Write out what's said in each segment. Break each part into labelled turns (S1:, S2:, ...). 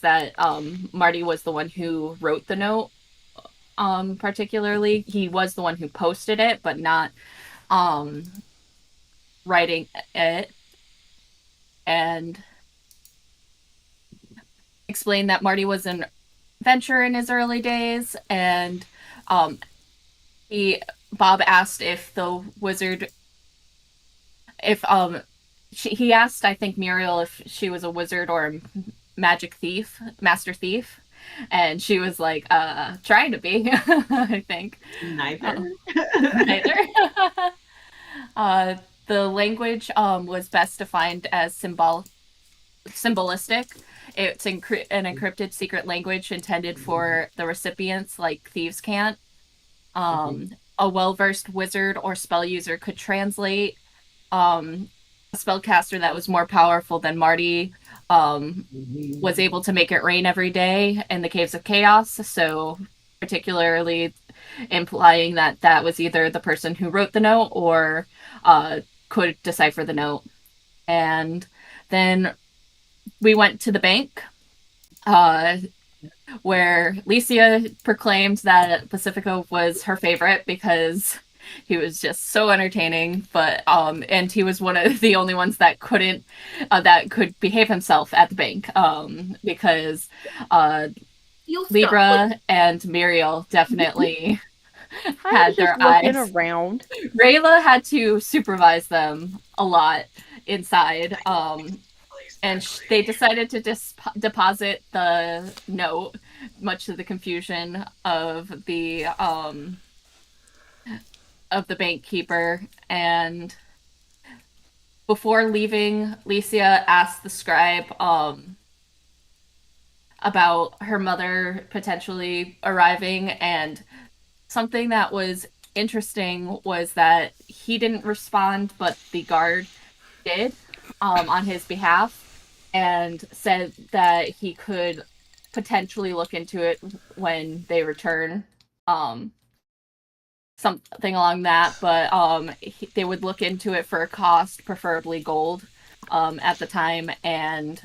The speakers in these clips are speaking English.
S1: that Marty was the one who wrote the note. Particularly, he was the one who posted it, but not um, writing it, and explained that Marty was an adventurer in his early days, and um, he Bob asked if the wizard, if he asked, I think, Muriel if she was a wizard or a magic thief, master thief, and she was like, trying to be, I think.
S2: Neither.
S1: Neither. uh, the language was best defined as symbolistic. It's an encrypted secret language intended for the recipients, like thieves can't. A well versed wizard or spell user could translate. A spellcaster that was more powerful than Marty was able to make it rain every day in the Caves of Chaos. So, particularly implying that that was either the person who wrote the note or could decipher the note. And then we went to the bank, uh, where Licia proclaimed that Pacifico was her favorite because he was just so entertaining. But and he was one of the only ones that could behave himself at the bank. Because
S3: Steal stuff.
S1: Libra and Muriel definitely
S4: I
S1: had
S4: was just
S1: their
S4: looking
S1: eyes.
S4: around.
S1: Rayla had to supervise them a lot inside. And they decided to deposit the note, much to the confusion of the bank keeper. And before leaving, Licia asked the scribe about her mother potentially arriving, and something that was interesting was that he didn't respond, but the guard did on his behalf, and said that he could potentially look into it when they return. Um, Something along that, but they would look into it for a cost, preferably gold, at the time, and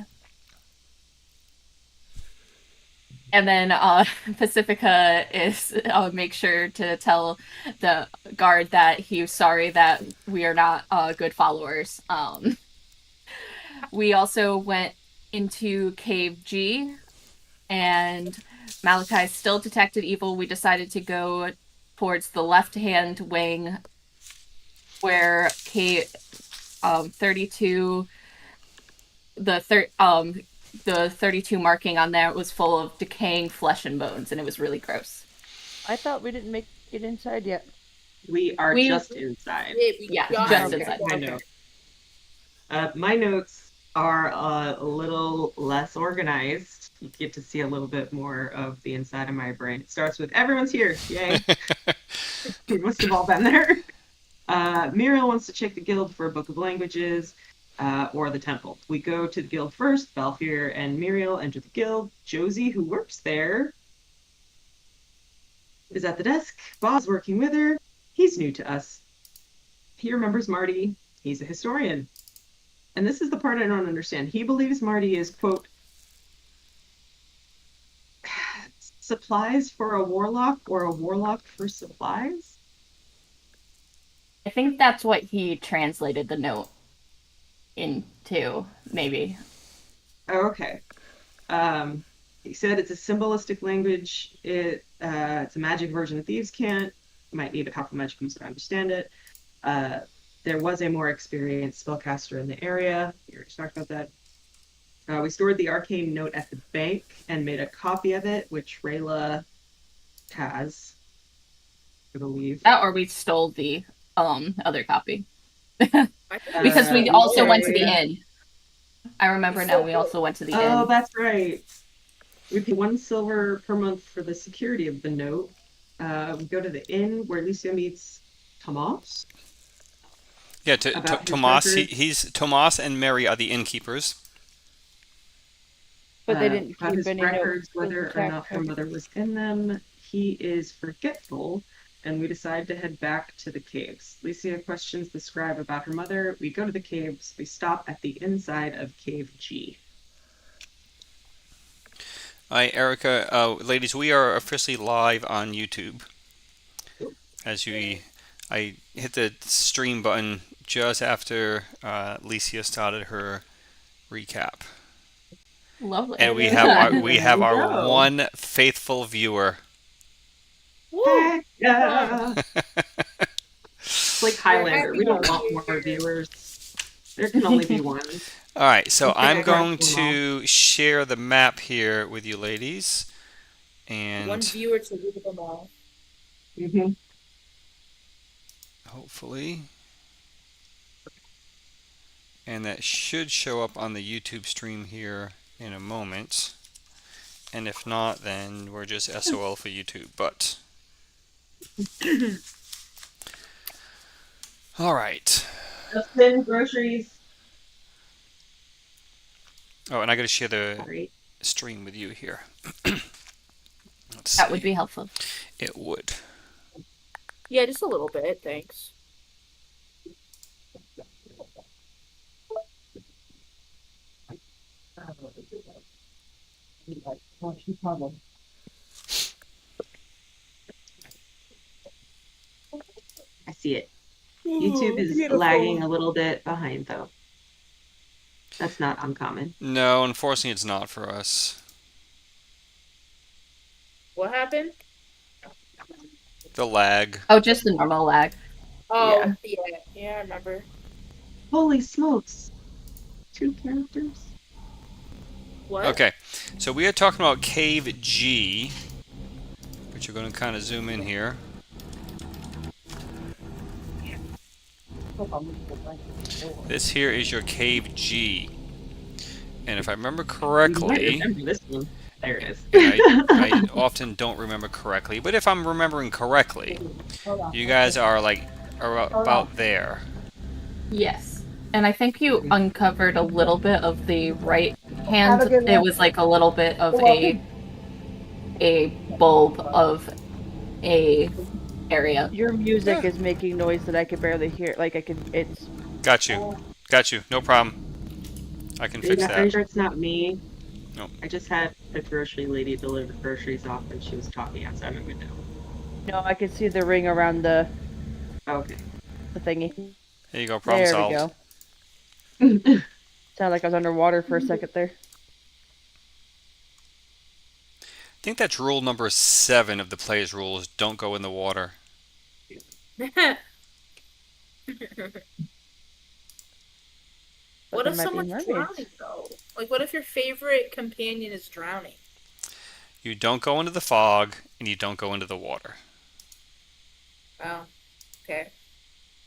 S1: then Pacifica is make sure to tell the guard that he's sorry that we are not good followers. We also went into Cave G, and Malachi still detected evil. We decided to go towards the left hand wing where Cave 32, the 32 marking on there was full of decaying flesh and bones, and it was really gross.
S4: I thought we didn't make it inside yet.
S2: We are
S1: We-
S2: just inside.
S1: Yeah,
S3: got
S1: just
S3: it.
S1: inside.
S2: My
S4: Okay.
S2: notes. My notes are a little less organized. You get to see a little bit more of the inside of my brain. It starts with everyone's here. Yay. We must have all been there. Muriel wants to check the guild for a book of languages or the temple. We go to the guild first. Balfour and Muriel enter the guild. Josie, who works there, is at the desk. Bob's working with her. He's new to us. He remembers Marty. He's a historian. And this is the part I don't understand. He believes Marty is, quote, supplies for a warlock or a warlock for supplies?
S1: I think that's what he translated the note into, maybe.
S2: Oh, okay. He said it's a symbolistic language. It's a magic version of Thieves' Cant. You might need a couple magicums to understand it. There was a more experienced spellcaster in the area. We already talked about that. We stored the arcane note at the bank and made a copy of it, which Rayla has, I believe.
S1: That or we stole the other copy. Because we
S2: Uh,
S1: also went to the
S2: yeah.
S1: inn. I remember now, we also went to the
S2: Oh,
S1: inn.
S2: that's right. We pay 1 silver per month for the security of the note. We go to the inn where Lucia meets Tomas.
S5: Yeah,
S2: About his
S5: Tomas.
S2: record.
S5: He's Tomas and Mary are the innkeepers.
S4: But they didn't
S2: About
S4: keep
S2: his
S4: any
S2: records,
S4: notes.
S2: whether or not her mother was in them. He is forgetful, and we decide to head back to the caves. Licia questions the scribe about her mother. We go to the caves. We stop at the inside of Cave G.
S5: Hi, Erica. Ladies, we are officially live on YouTube. I hit the stream button just after Licia started her recap,
S1: Lovely.
S5: and we have
S2: we
S5: our
S2: go.
S5: one faithful viewer.
S2: Heck yeah. It's like Highlander.
S3: happy
S2: We don't
S3: to
S2: want
S3: be
S2: more
S3: here.
S2: viewers. There can only be one.
S5: All right, so
S2: Okay,
S5: I'm
S2: I
S5: going
S2: got them all.
S5: to share the map here with you, ladies,
S3: One
S5: and
S3: viewer to look at them all.
S2: Mhm.
S5: hopefully, and that should show up on the YouTube stream here in a moment. And if not, then we're just SOL for YouTube. But all right.
S2: Justin, groceries.
S5: Oh, and I got to share the
S2: Sorry.
S5: stream with you here. Let's
S1: That
S5: see.
S1: would be helpful.
S5: It would.
S3: Yeah, just a little bit, thanks.
S2: I see it. YouTube is lagging a little bit behind, though. That's not uncommon.
S5: No, unfortunately, it's not for us.
S3: What happened?
S5: The lag.
S1: Oh, just the normal lag.
S3: Oh, yeah, I remember.
S2: Holy smokes. 2 characters?
S3: What?
S5: Okay, so we are talking about Cave G, which you're going to kind of zoom in here. This here is your Cave G. And if I remember
S2: You might
S5: correctly,
S2: remember this one. There it is.
S5: and I often don't remember correctly, but if I'm remembering correctly, you guys are about there.
S1: Yes. And I think you uncovered a little bit of the right hand. It was like a little bit of a bulb of a area.
S4: Your music is making noise that I can barely hear. Like I can, it's.
S5: Got you. Got you. No problem. I can fix
S2: Are you
S5: that.
S2: sure it's not me?
S5: Nope.
S2: I just had a grocery lady deliver groceries off and she was talking outside my window.
S4: No, I can see the ring around the
S2: Okay.
S4: thingy.
S5: There you go. Problem
S4: There
S5: solved.
S4: we go. Sounded like I was underwater for a second there.
S5: I think that's rule number 7 of the player's rules. Don't go in the water.
S3: What if
S4: There might be
S3: someone's
S4: mermaids.
S3: drowning, though? Like, what if your favorite companion is drowning?
S5: You don't go into the fog, and you don't go into the water.
S3: Oh, okay.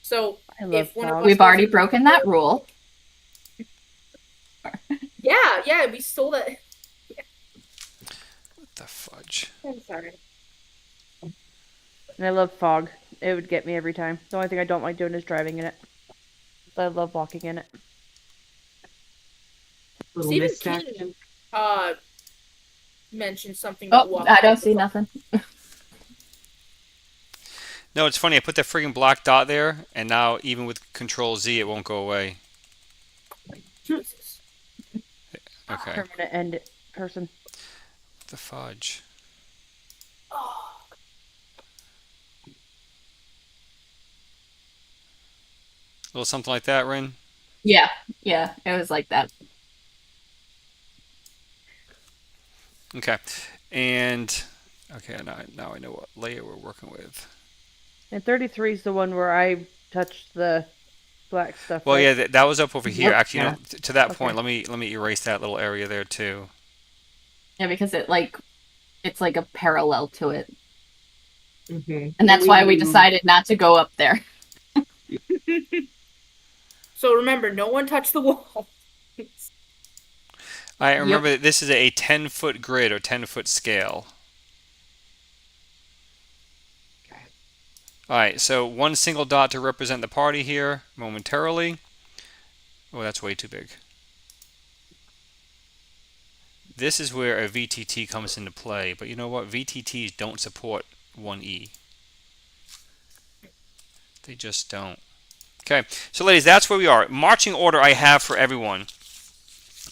S3: So,
S4: I love
S3: if one of
S4: fog.
S3: us
S1: We've already
S3: goes-
S1: broken that rule.
S3: Yeah, we stole that.
S5: What the fudge?
S3: I'm sorry.
S4: And I love fog. It would get me every time. The only thing I don't like doing is driving in it. But I love walking in it.
S2: Little
S3: Stephen
S2: mist
S3: King
S2: action.
S3: mentioned something about
S1: Oh,
S3: walking.
S1: I don't see nothing.
S5: No, it's funny. I put that friggin' black dot there, and now even with Control Z, it won't go away.
S3: Jesus.
S5: Okay.
S4: Permanent end person.
S5: What the fudge?
S3: Oh,
S5: A little something like that, Rin?
S1: Yeah, it was like that.
S5: Okay. And, okay, now I know what layer we're working with.
S4: And 33 is the one where I touched the black stuff.
S5: Well,
S4: right?
S5: yeah, that was up over here.
S2: Yep.
S5: Actually, you know, to that
S4: Okay.
S5: point, let me erase that little area there too.
S1: Yeah, because it's like a parallel to it.
S2: Mm-hmm.
S1: And that's why we decided not to go up there.
S3: So remember, no one touched the wall.
S5: I remember that this is a 10-foot grid or 10-foot scale.
S2: Okay.
S5: All right, so one single dot to represent the party here momentarily. Oh, that's way too big. This is where a VTT comes into play, but you know what? VTTs don't support 1E. They just don't. Okay, so ladies, that's where we are. Marching order I have for everyone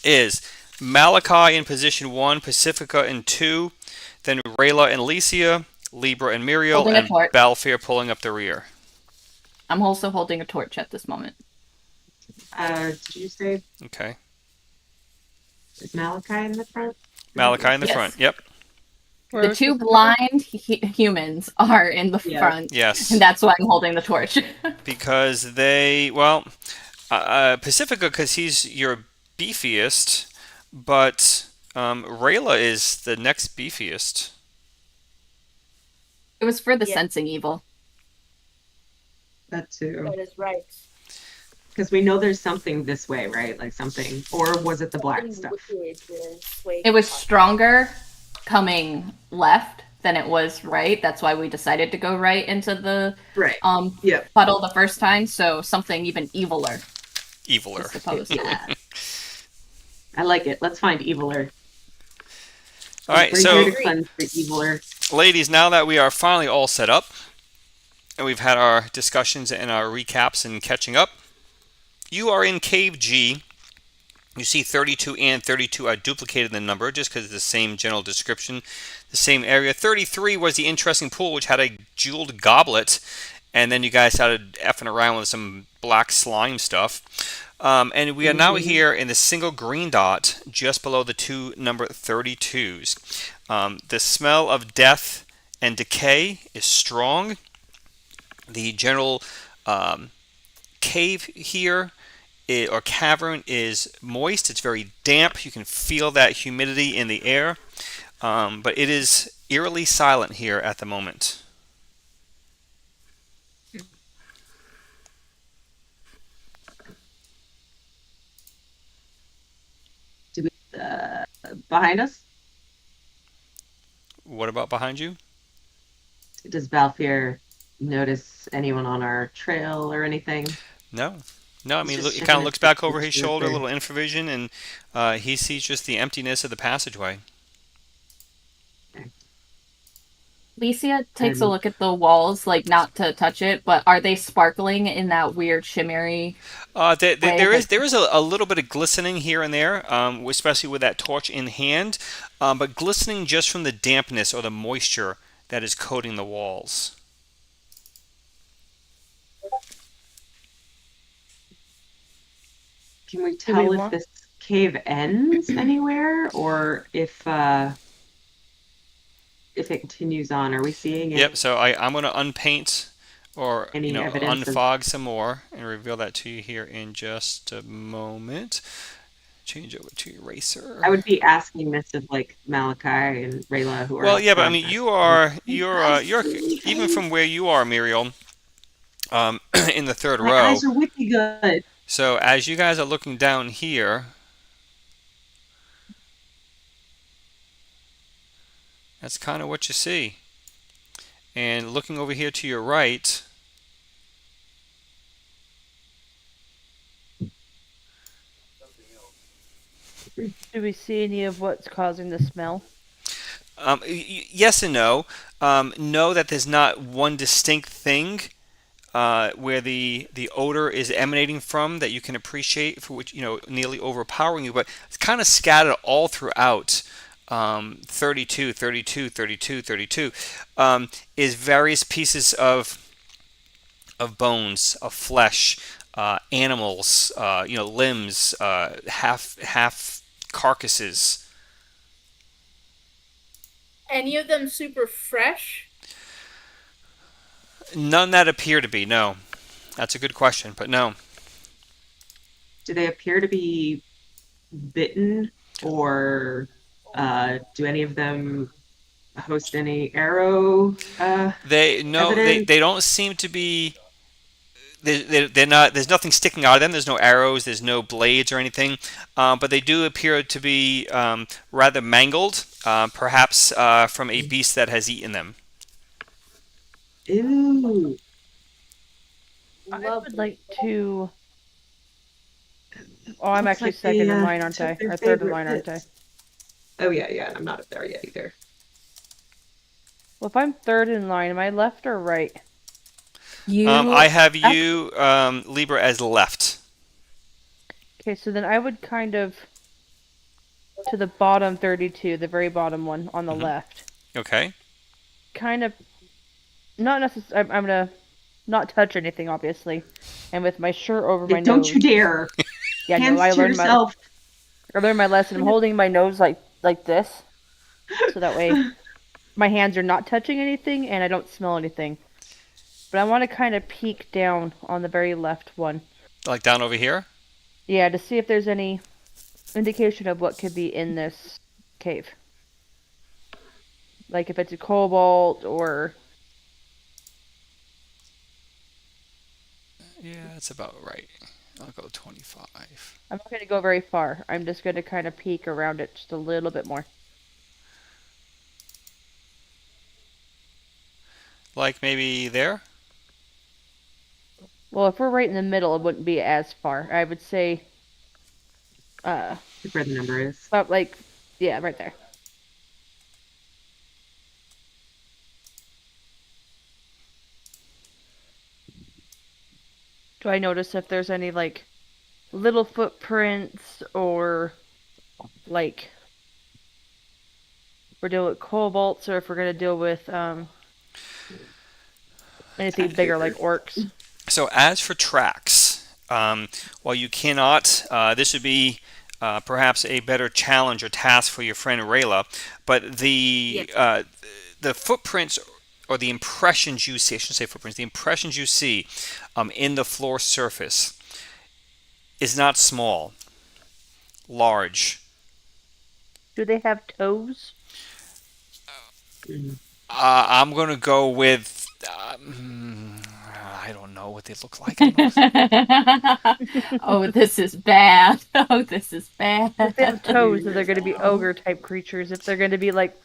S5: is Malachi in position 1, Pacifica in 2, then Rayla and Licia, Libra and Muriel,
S1: Holding a
S5: and
S1: torch.
S5: Balfour pulling up the rear.
S1: I'm also holding a torch at this moment.
S2: Did you say
S5: Okay.
S2: is Malachi in the front?
S5: Malachi in the
S1: Yes.
S5: front. Yep.
S4: Where
S1: The
S4: was
S1: two
S4: this-
S1: blind humans are in the
S2: Yeah.
S1: front,
S5: Yes.
S1: and that's why I'm holding the torch.
S5: Because they, well, Pacifica, because he's your beefiest, but Rayla is the next beefiest.
S1: It was for the
S3: Yeah.
S1: sensing evil.
S2: That too.
S3: That is right.
S2: Because we know there's something this way, right? Like something, or was it the black
S3: Something
S2: stuff?
S3: wicked this way.
S1: It was stronger coming left than it was right. That's why we decided to go right into the
S2: Right. Yep.
S1: puddle the first time. So something even eviler, I
S5: Eviler.
S1: suppose.
S2: Yeah. I like it. Let's find eviler.
S5: All right,
S2: We're
S5: so
S2: here to cleanse the eviler.
S5: ladies, now that we are finally all set up, and we've had our discussions and our recaps and catching up, you are in Cave G. You see 32 and 32 are duplicated in the number just because it's the same general description, the same area. 33 was the interesting pool, which had a jeweled goblet, and then you guys started effing around with some black slime stuff. And we are now here in the single green dot just below the two number 32s. The smell of death and decay is strong. The general cave here or cavern is moist. It's very damp. You can feel that humidity in the air. But it is eerily silent here at the moment.
S2: Do we, behind us?
S5: What about behind you?
S2: Does Balfour notice anyone on our trail or anything?
S5: No. No, I
S2: He's
S5: mean,
S2: just
S5: look, he
S2: checking
S5: kind of
S2: if
S5: looks back
S2: it's
S5: over his
S2: still
S5: shoulder, a
S2: there.
S5: little infravision, and he sees just the emptiness of the passageway.
S1: Licia takes a look at the walls, like not to touch it, but are they sparkling in that weird shimmery?
S5: There is a little bit of glistening here and there, especially with that torch in hand, but glistening just from the dampness or the moisture that is coating the walls.
S2: Can we
S4: we
S2: tell if
S4: want-
S2: this cave ends anywhere, or if it continues on? Are we seeing it?
S5: Yep. So I'm going to unpaint or
S2: Any evidence of-
S5: unfog some more and reveal that to you here in just a moment. Change over to eraser.
S2: I would be asking this of like Malachi and Rayla, who are.
S5: Well,
S2: out
S5: yeah, but I
S2: front.
S5: mean, you're even from where you are, Muriel, in the third
S2: My
S5: row.
S2: eyes are wicked good.
S5: So as you guys are looking down here, that's kind of what you see. And looking over here to your right,
S4: Do we see any of what's causing the smell?
S5: yes and no. Know that there's not one distinct thing where the odor is emanating from that you can appreciate, for which nearly overpowering you, but it's kind of scattered all throughout. 32, 32, 32, 32 is various pieces of bones, of flesh, animals, limbs, half carcasses.
S3: Any of them super fresh?
S5: None that appear to be. No, that's a good question, but no.
S2: Do they appear to be bitten, or do any of them host any arrow?
S5: They
S2: Evidence?
S5: don't seem to be. They're not. There's nothing sticking out of them. There's no arrows. There's no blades or anything. But they do appear to be rather mangled, perhaps from a beast that has eaten them.
S2: Ew.
S4: I
S3: Love
S4: would like to. Oh, I'm
S2: Looks
S4: actually
S2: like
S4: second
S2: they,
S4: in line, aren't I?
S2: took their
S4: Or third in
S2: favorite
S4: line, aren't I?
S2: bits. Oh yeah. I'm not up there yet either.
S4: Well, if I'm third in line, am I left or right?
S5: I have you, Libra, as left.
S4: Okay, so then I would kind of to the bottom 32, the very bottom one on the left.
S5: Okay.
S4: Kind of, not necessarily. I'm gonna not touch anything, obviously, and with my shirt over my
S2: Don't
S4: nose.
S2: you dare.
S4: Yeah,
S2: Hands
S4: no, I
S2: to
S4: learned
S2: yourself.
S4: I learned my lesson. I'm holding my nose like this, so that way my hands are not touching anything and I don't smell anything. But I want to kind of peek down on the very left one.
S5: Like down over here?
S4: Yeah, to see if there's any indication of what could be in this cave. Like if it's a cobalt or...
S5: Yeah, that's about right. I'll go 25.
S4: I'm not going to go very far. I'm just going to kind of peek around it just a little bit more.
S5: Like maybe there?
S4: Well, if we're right in the middle, it wouldn't be as far. I would say...
S2: Where the number is.
S4: about like... Yeah, right there. Do I notice if there's any, like, little footprints or, like, we're dealing with kobolds or if we're going to deal with anything bigger like orcs?
S5: So as for tracks, while you cannot, this would be perhaps a better challenge or task for your friend Rayla, but the footprints or the impressions you see, I shouldn't say footprints, the impressions you see in the floor surface is not small, large.
S4: Do they have toes?
S5: I'm going to go with, I don't know what they look like. I don't know.
S1: Oh, this is bad. Oh, this is bad.
S4: If they have toes, then they're going to be ogre-type creatures. If they're going to be, like,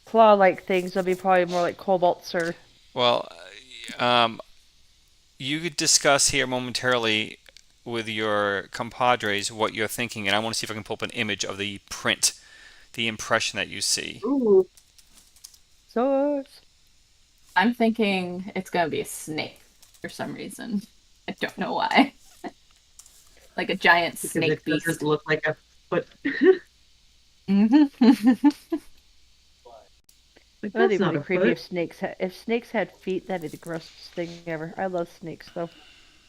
S4: claw-like things, they'll be probably more like kobolds or...
S5: Well, you could discuss here momentarily with your compadres what you're thinking, and I want to see if I can pull up an image of the print, the impression that you see.
S2: Ooh.
S4: Swords.
S1: I'm thinking it's gonna be a snake for some reason. I don't know why. Like a giant
S2: Because
S1: snake
S2: it
S1: beast.
S2: doesn't look like a foot.
S1: Mm-hmm.
S2: Like,
S4: That would be
S2: that's not
S4: really
S2: a
S4: creepy
S2: foot.
S4: if snakes had feet. That'd be the grossest thing ever. I love snakes, though.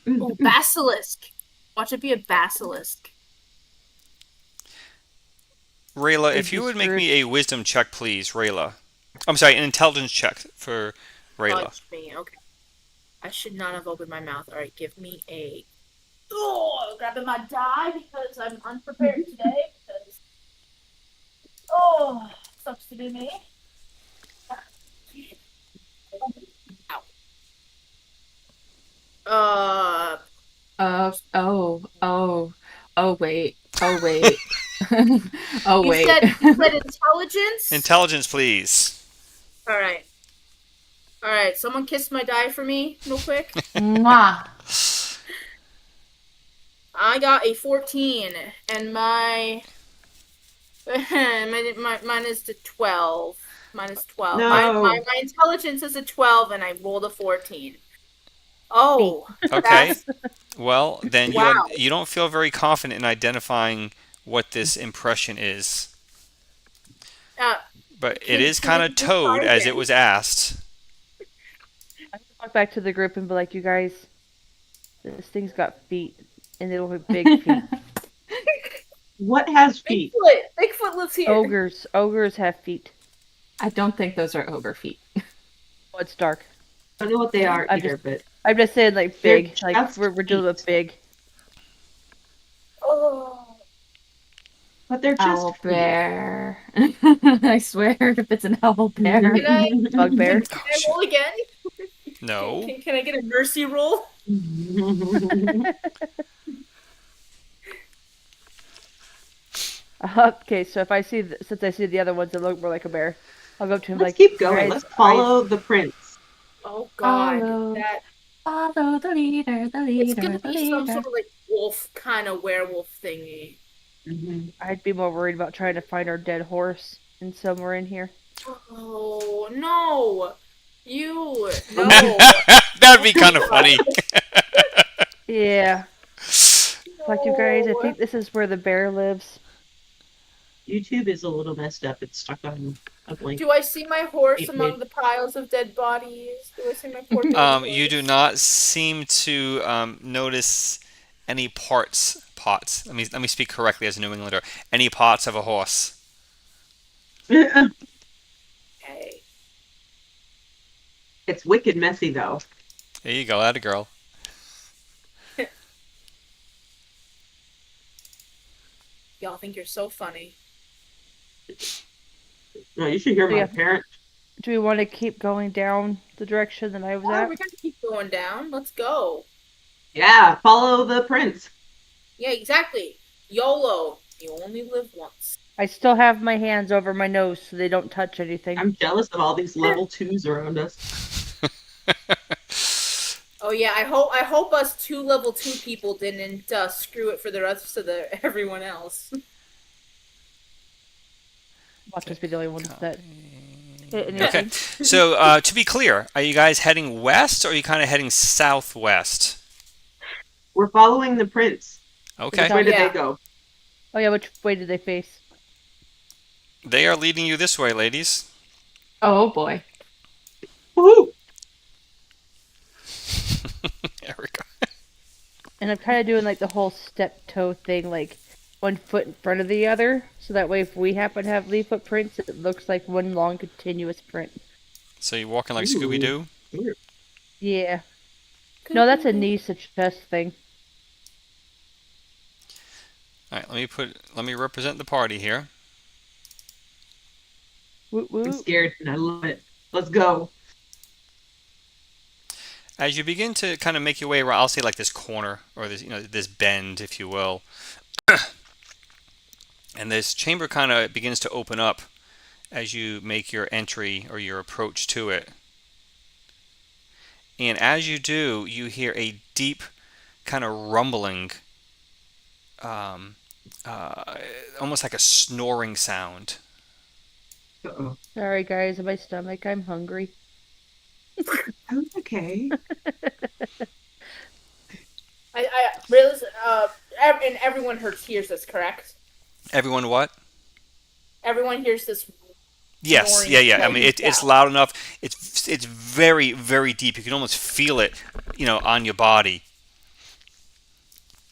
S3: Oh, basilisk. Watch it be a basilisk.
S5: Rayla,
S4: They'd
S5: if you
S4: be
S5: would make
S4: screwed.
S5: me a wisdom check, please, Rayla. I'm sorry, an intelligence check for Rayla.
S3: Touch me. Okay. I should not have opened my mouth. All right, give me a. Oh, grabbing my die because I'm unprepared today. Because sucks to be me. Ow.
S1: Oh, wait. Oh, wait. Oh,
S3: You
S1: wait.
S3: said intelligence.
S5: Intelligence, please.
S3: All right. All right. Someone kiss my die for me, real quick.
S1: Mwah.
S3: I got a 14, and my mine is to 12. Mine is 12.
S2: No.
S3: My intelligence is a 12, and I rolled a 14. Oh,
S5: Okay.
S3: that's-
S5: Well, then
S3: Wow.
S5: you don't feel very confident in identifying what this impression is. But it is kind of
S3: Just
S5: toad, as
S3: again.
S5: it was asked.
S4: I'm gonna walk back to the group and be like, you guys, this thing's got feet, and they look like big feet.
S2: What has feet?
S3: Bigfoot lives here.
S4: Ogres have feet.
S1: I don't think those are ogre feet.
S4: Oh, it's dark.
S2: I don't know what they are
S4: I'm
S2: either,
S4: just-
S2: but
S4: I'm just saying, like,
S2: They're
S4: big. Like,
S2: just
S4: we're dealing with big.
S3: Oh.
S2: they're just
S1: Owl
S2: feet.
S1: bear. I swear, if it's an owl bear.
S3: Can I,
S4: Bugbear.
S3: can I roll again?
S5: No.
S3: Can I get a mercy roll?
S4: Okay, so if I see, since I see the other ones that look more like a bear, I'll go up to him
S2: Let's
S4: like,
S2: keep going.
S4: guys,
S2: Let's follow the prints.
S3: Oh God,
S1: Follow.
S3: that
S1: Follow the leader, the
S3: it's
S1: leader,
S3: gonna
S1: the
S3: be some
S1: leader.
S3: sort of like wolf kind of werewolf thingy.
S4: I'd be more worried about trying to find our dead horse and somewhere in here.
S3: Oh no, you no.
S5: That would be kind of funny.
S4: Yeah. Like, you guys, I think this is where the bear lives.
S2: YouTube is a little messed up. It's stuck on a blank.
S3: Do I see my horse
S2: It
S3: among
S2: did.
S3: the piles of dead bodies? Do I see my poor baby horse?
S5: You do not seem to notice any pots. Let me speak correctly as a New Englander. Any parts of a horse.
S3: Okay.
S2: It's wicked messy though.
S5: There you go, atta girl.
S3: Y'all think you're so funny.
S2: No, you should hear
S4: So,
S2: my
S4: yeah.
S2: parents.
S4: Do we want to keep going down the direction that I was
S3: Oh,
S4: at?
S3: we're gonna keep going down. Let's go.
S2: Yeah, follow the prince.
S3: Yeah, exactly. YOLO. You only live once.
S4: I still have my hands over my nose so they don't touch anything.
S2: I'm jealous of all these level 2s around us.
S3: Oh yeah, I hope us 2 level 2 people didn't screw it for the rest of everyone else.
S4: Watch us be the only ones that hit
S5: Okay,
S4: anything.
S5: so to be clear, are you guys heading west or are you kind of heading southwest?
S2: We're following the prince.
S5: Okay,
S2: Which way did
S3: Yeah.
S2: they go?
S4: Oh yeah, which way did they face?
S5: they are leading you this way, ladies.
S1: Oh boy.
S2: Woohoo!
S5: There we go.
S4: And I'm kind of doing like the whole step toe thing, like one foot in front of the other, so that way if we happen to have leaf footprints, it looks like one long continuous print.
S5: So you're walking like
S2: Ooh.
S5: Scooby-Doo?
S4: Yeah. No, that's a knee to chest thing.
S5: All right, let me represent the party here.
S4: Woot
S2: I'm
S4: woot.
S2: scared and I love it. Let's go.
S5: As you begin to kind of make your way around, I'll say like this corner or this, this bend, if you will, and this chamber kind of begins to open up as you make your entry or your approach to it. And as you do, you hear a deep kind of rumbling, almost like a snoring sound.
S2: Uh-oh.
S4: Sorry guys, my stomach, I'm hungry.
S2: I'm okay.
S3: I realize and everyone hears this, correct?
S5: Everyone, what?
S3: Everyone hears this.
S5: Yes,
S3: Snoring,
S5: yeah. I
S3: like,
S5: mean, it's loud enough. It's very, very deep. You can almost feel it, on your body.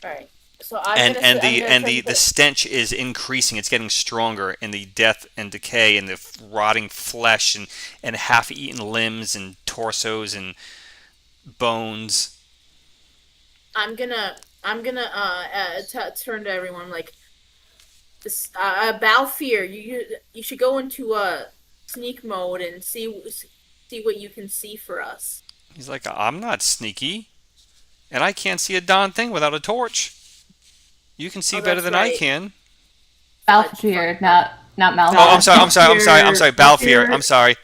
S3: All right. So I'm
S5: The stench is increasing. It's getting stronger, and the death and decay and the rotting flesh and half-eaten limbs and torsos and bones.
S3: I'm gonna turn to everyone like this. Balfear, you should go into sneak mode and see what you can see for us.
S5: He's like, I'm not sneaky, and I can't see a darn thing without a torch. You can see
S3: Oh,
S5: better
S3: that's
S5: than I
S3: right.
S5: can.
S1: Balfear, not Malfoy.
S5: Oh, I'm sorry, Balfear.
S2: Balfear.
S5: I'm sorry.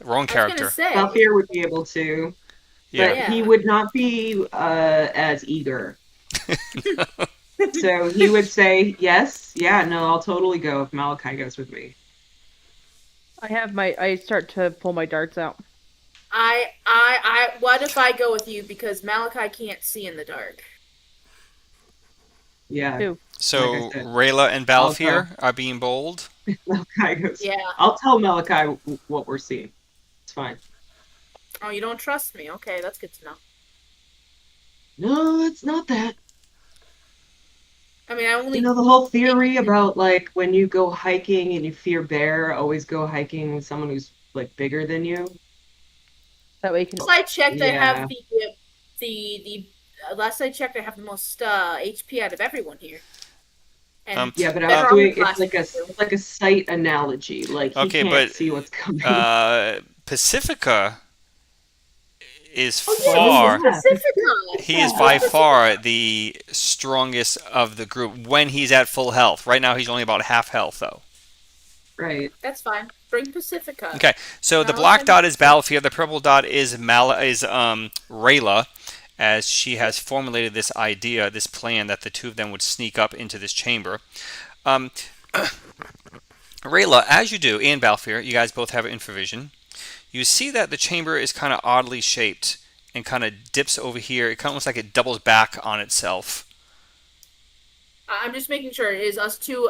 S5: Wrong
S3: I was
S5: character.
S3: gonna say.
S2: Balfear would be able to,
S5: Yeah.
S2: but he would not be as eager. So he would say, yes, yeah, no, I'll totally go if Malachi goes with me.
S4: I start to pull my darts out.
S3: What if I go with you because Malachi can't see in the dark?
S2: Yeah.
S4: Who?
S5: So
S2: Like I said.
S5: Rayla and Balfear are being bold.
S2: Malachi goes,
S3: Yeah.
S2: I'll tell Malachi what we're seeing. It's fine.
S3: Oh, you don't trust me? Okay, that's good to know.
S2: No, it's not that.
S3: I mean, I only.
S2: The whole theory about like when you go hiking and you fear bear, always go hiking with someone who's like bigger than you.
S4: That way you can.
S3: Last I checked, I
S2: Yeah.
S3: have the last I checked, I have the most HP out of everyone here. And
S2: Yeah, but I
S3: they're
S2: was
S3: on
S2: doing
S3: the
S2: it's like a sight analogy. Like he
S5: Okay,
S2: can't
S5: but,
S2: see what's coming.
S5: Pacifica is
S3: Oh, yeah,
S5: far.
S3: this is Pacifica.
S5: He is by far the strongest of the group when he's at full health. Right now, he's only about half health, though.
S2: Right.
S3: That's fine. Bring Pacifica.
S5: Okay, so the
S3: No,
S5: black
S3: I'm-
S5: dot is Balfear. The purple dot is Rayla, as she has formulated this idea, this plan that the two of them would sneak up into this chamber. Rayla, as you do, and Balfear, you guys both have infravision. You see that the chamber is kind of oddly shaped and kind of dips over here. It kind of looks like it doubles back on itself.
S3: I'm just making sure. Is us two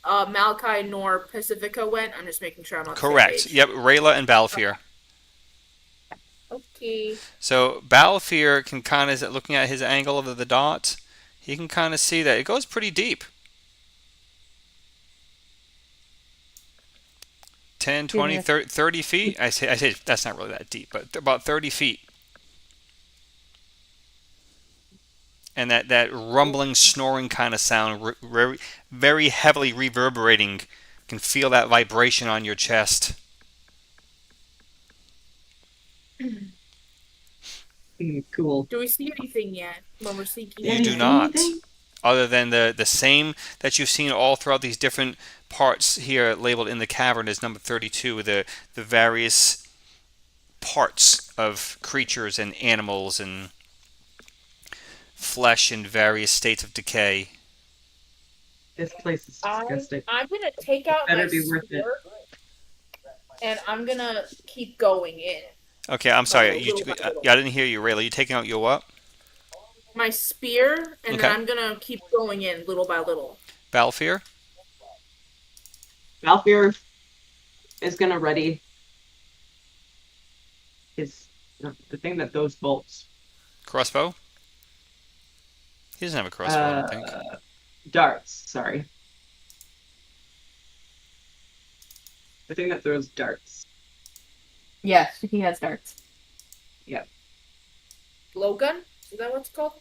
S3: Malachi nor Pacifica went. I'm just making sure I'm on the same
S5: Correct.
S3: page.
S5: Yep, Rayla and Balfir.
S3: Okay.
S5: So Balfir can kind of, looking at his angle of the dot, he can kind of see that it goes pretty deep. 10, 20, 30 feet. I say that's not really that deep, but about 30 feet. And that rumbling, snoring kind of sound, very, very heavily reverberating. You can feel that vibration on your chest.
S2: Cool.
S3: Do we see anything yet when we're seeking?
S5: You do
S2: Anything?
S5: not. Other than the same that you've seen all throughout these different parts here labeled in the cavern as number 32, the various parts of creatures and animals and flesh in various states of decay.
S2: This place is disgusting.
S3: I'm gonna take out
S2: Better
S3: my
S2: be worth it.
S3: spear, and I'm gonna keep going in.
S5: Okay, I'm sorry.
S3: Little by little.
S5: I didn't hear you, Rayla. You taking out your what?
S3: My spear, and
S5: Okay.
S3: then I'm gonna keep going in little by little.
S5: Balfir?
S2: Valfir is gonna ready his the thing that those bolts.
S5: Crossbow? He doesn't have a crossbow, I don't think.
S2: Darts, sorry. The thing that throws darts.
S1: Yes, he has darts.
S3: Blowgun? Is that what it's called?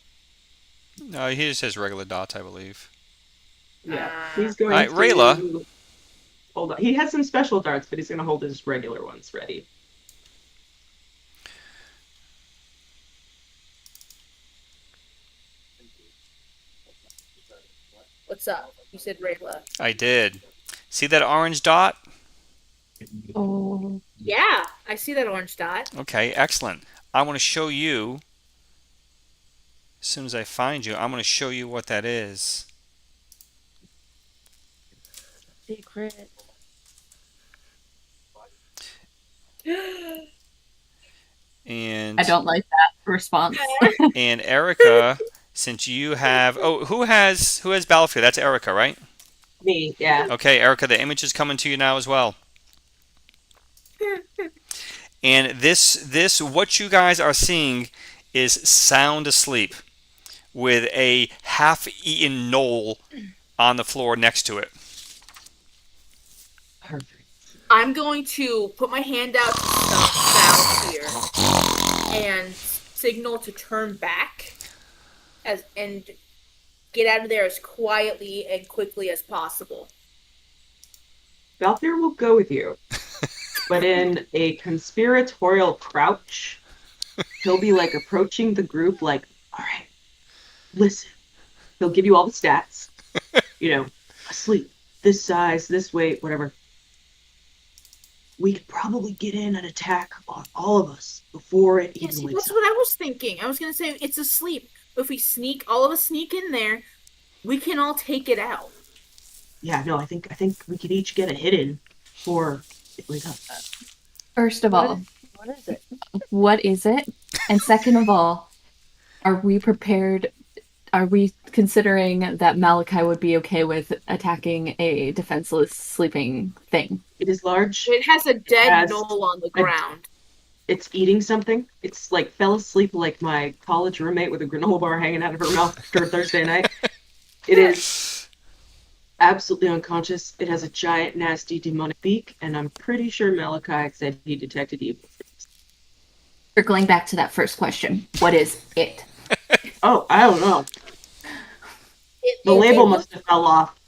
S5: No, he just has regular dots, I believe.
S2: Yeah.
S3: Ah.
S2: He's going
S5: Alright,
S2: to
S5: Rayla.
S2: hold on. He has some special darts, but he's gonna hold his regular ones ready.
S3: What's up? You said Rayla.
S5: I did. See that orange dot?
S1: Oh.
S3: Yeah, I see that orange dot.
S5: Okay, excellent. I want to show you, as soon as I find you, I'm going to show you what that is.
S4: Secret.
S5: And
S1: I don't like that response.
S5: and Erica, since you have who has Balfour? That's Erica, right?
S2: Me, yeah.
S5: Okay, Erica, the image is coming to you now as well. And this what you guys are seeing is sound asleep with a half-eaten knoll on the floor next to it.
S2: Perfect.
S3: I'm going to put my hand out to stop Val here and signal to turn back and get out of there as quietly and quickly as possible.
S2: Valfir will go with you. But in a conspiratorial crouch, he'll be like approaching the group like, all right, listen. He'll give you all the stats. You know, asleep, this size, this weight, whatever. We could probably get in and attack on all of us before it
S3: Yes,
S2: even wakes
S3: that's
S2: up.
S3: what I was thinking. I was going to say it's asleep. If we all of us sneak in there, we can all take it out.
S2: Yeah, no, I think we could each get a hit in before it wakes up.
S1: First of all,
S4: What is it?
S1: what is it? And second of all, are we prepared? Are we considering that Malachi would be okay with attacking a defenseless sleeping thing?
S2: It is large.
S3: It has a dead
S2: has
S3: knoll on the ground.
S2: It's eating something. It's like fell asleep like my college roommate with a granola bar hanging out of her mouth after a Thursday night. It is absolutely unconscious. It has a giant, nasty, demonic beak, and I'm pretty sure Malachi said he detected evil.
S1: Circling back to that first question, what is it?
S2: Oh, I don't know. The label must have fell off.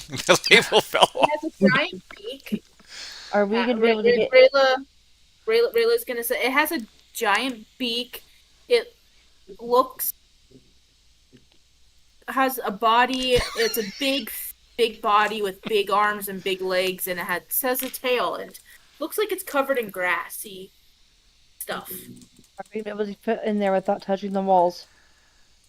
S5: The label fell off.
S3: It has a giant beak.
S4: Are we gonna be able to get?
S3: Rayla's gonna say it has a giant beak. It has a body. It's a big body with big arms and big legs, and it has a tail and looks like it's covered in grassy stuff.
S4: Are we able to fit in there without touching the walls?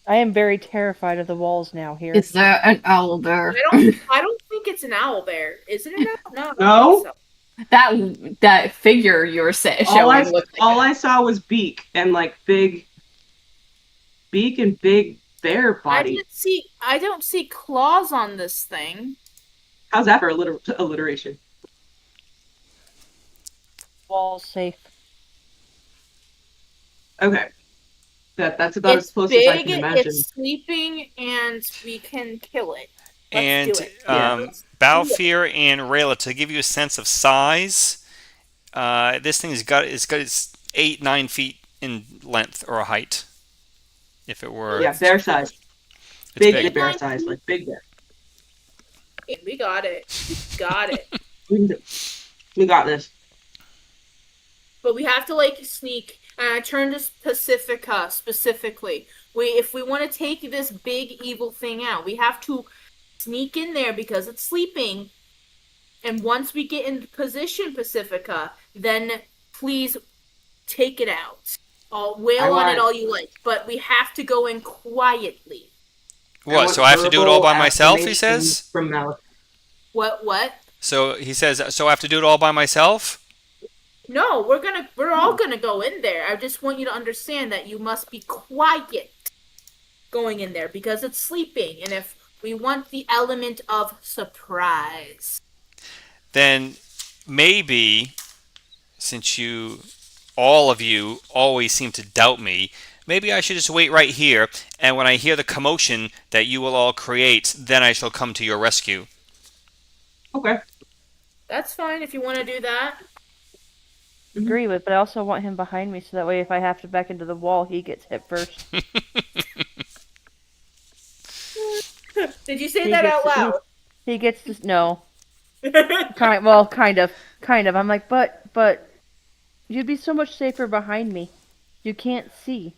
S4: I am very terrified of the walls now here.
S1: Is there an owl bear?
S3: I don't think it's an owl bear. Is it an owl? No. I don't
S2: No?
S3: think so.
S1: That figure you were
S2: All
S1: showing looked like
S2: I saw was beak and like big bear body.
S3: I don't see claws on this thing.
S2: How's that for alliteration?
S4: Wall safe.
S2: Okay. That's about as
S3: It's
S2: close as I
S3: big,
S2: can imagine.
S3: it's sleeping, and we can kill it. Let's
S5: And
S3: do it.
S2: Yeah.
S3: Let's do it.
S5: Balfir and Rayla, to give you a sense of size, this thing it's 8-9 feet in length or height. If it were,
S2: Yeah, bear size.
S5: it's
S2: Big
S5: big.
S2: bear size, like big bear.
S3: We got it. We got it.
S2: We got this.
S3: But we have to sneak. And I turn to Pacifica specifically. If we want to take this big evil thing out, we have to sneak in there because it's sleeping. And once we get in position, Pacifica, then please take it out. I'll wail on it all you like, but we have to go in quietly.
S5: What? So I have to do it all by myself? He says.
S2: From Malik.
S3: What?
S5: So he says. So I have to do it all by myself.
S3: No, we're all gonna go in there. I just want you to understand that you must be quiet going in there because it's sleeping, and if we want the element of surprise.
S5: Then maybe, since all of you always seem to doubt me, maybe I should just wait right here, and when I hear the commotion that you will all create, then I shall come to your rescue.
S2: Okay.
S3: That's fine if you want to do that.
S4: Agree with, but I also want him behind me so that way if I have to back into the wall, he gets hit first.
S3: Did you say that out loud?
S4: He gets to no. Kind of. I'm like, but you'd be so much safer behind me. You can't see.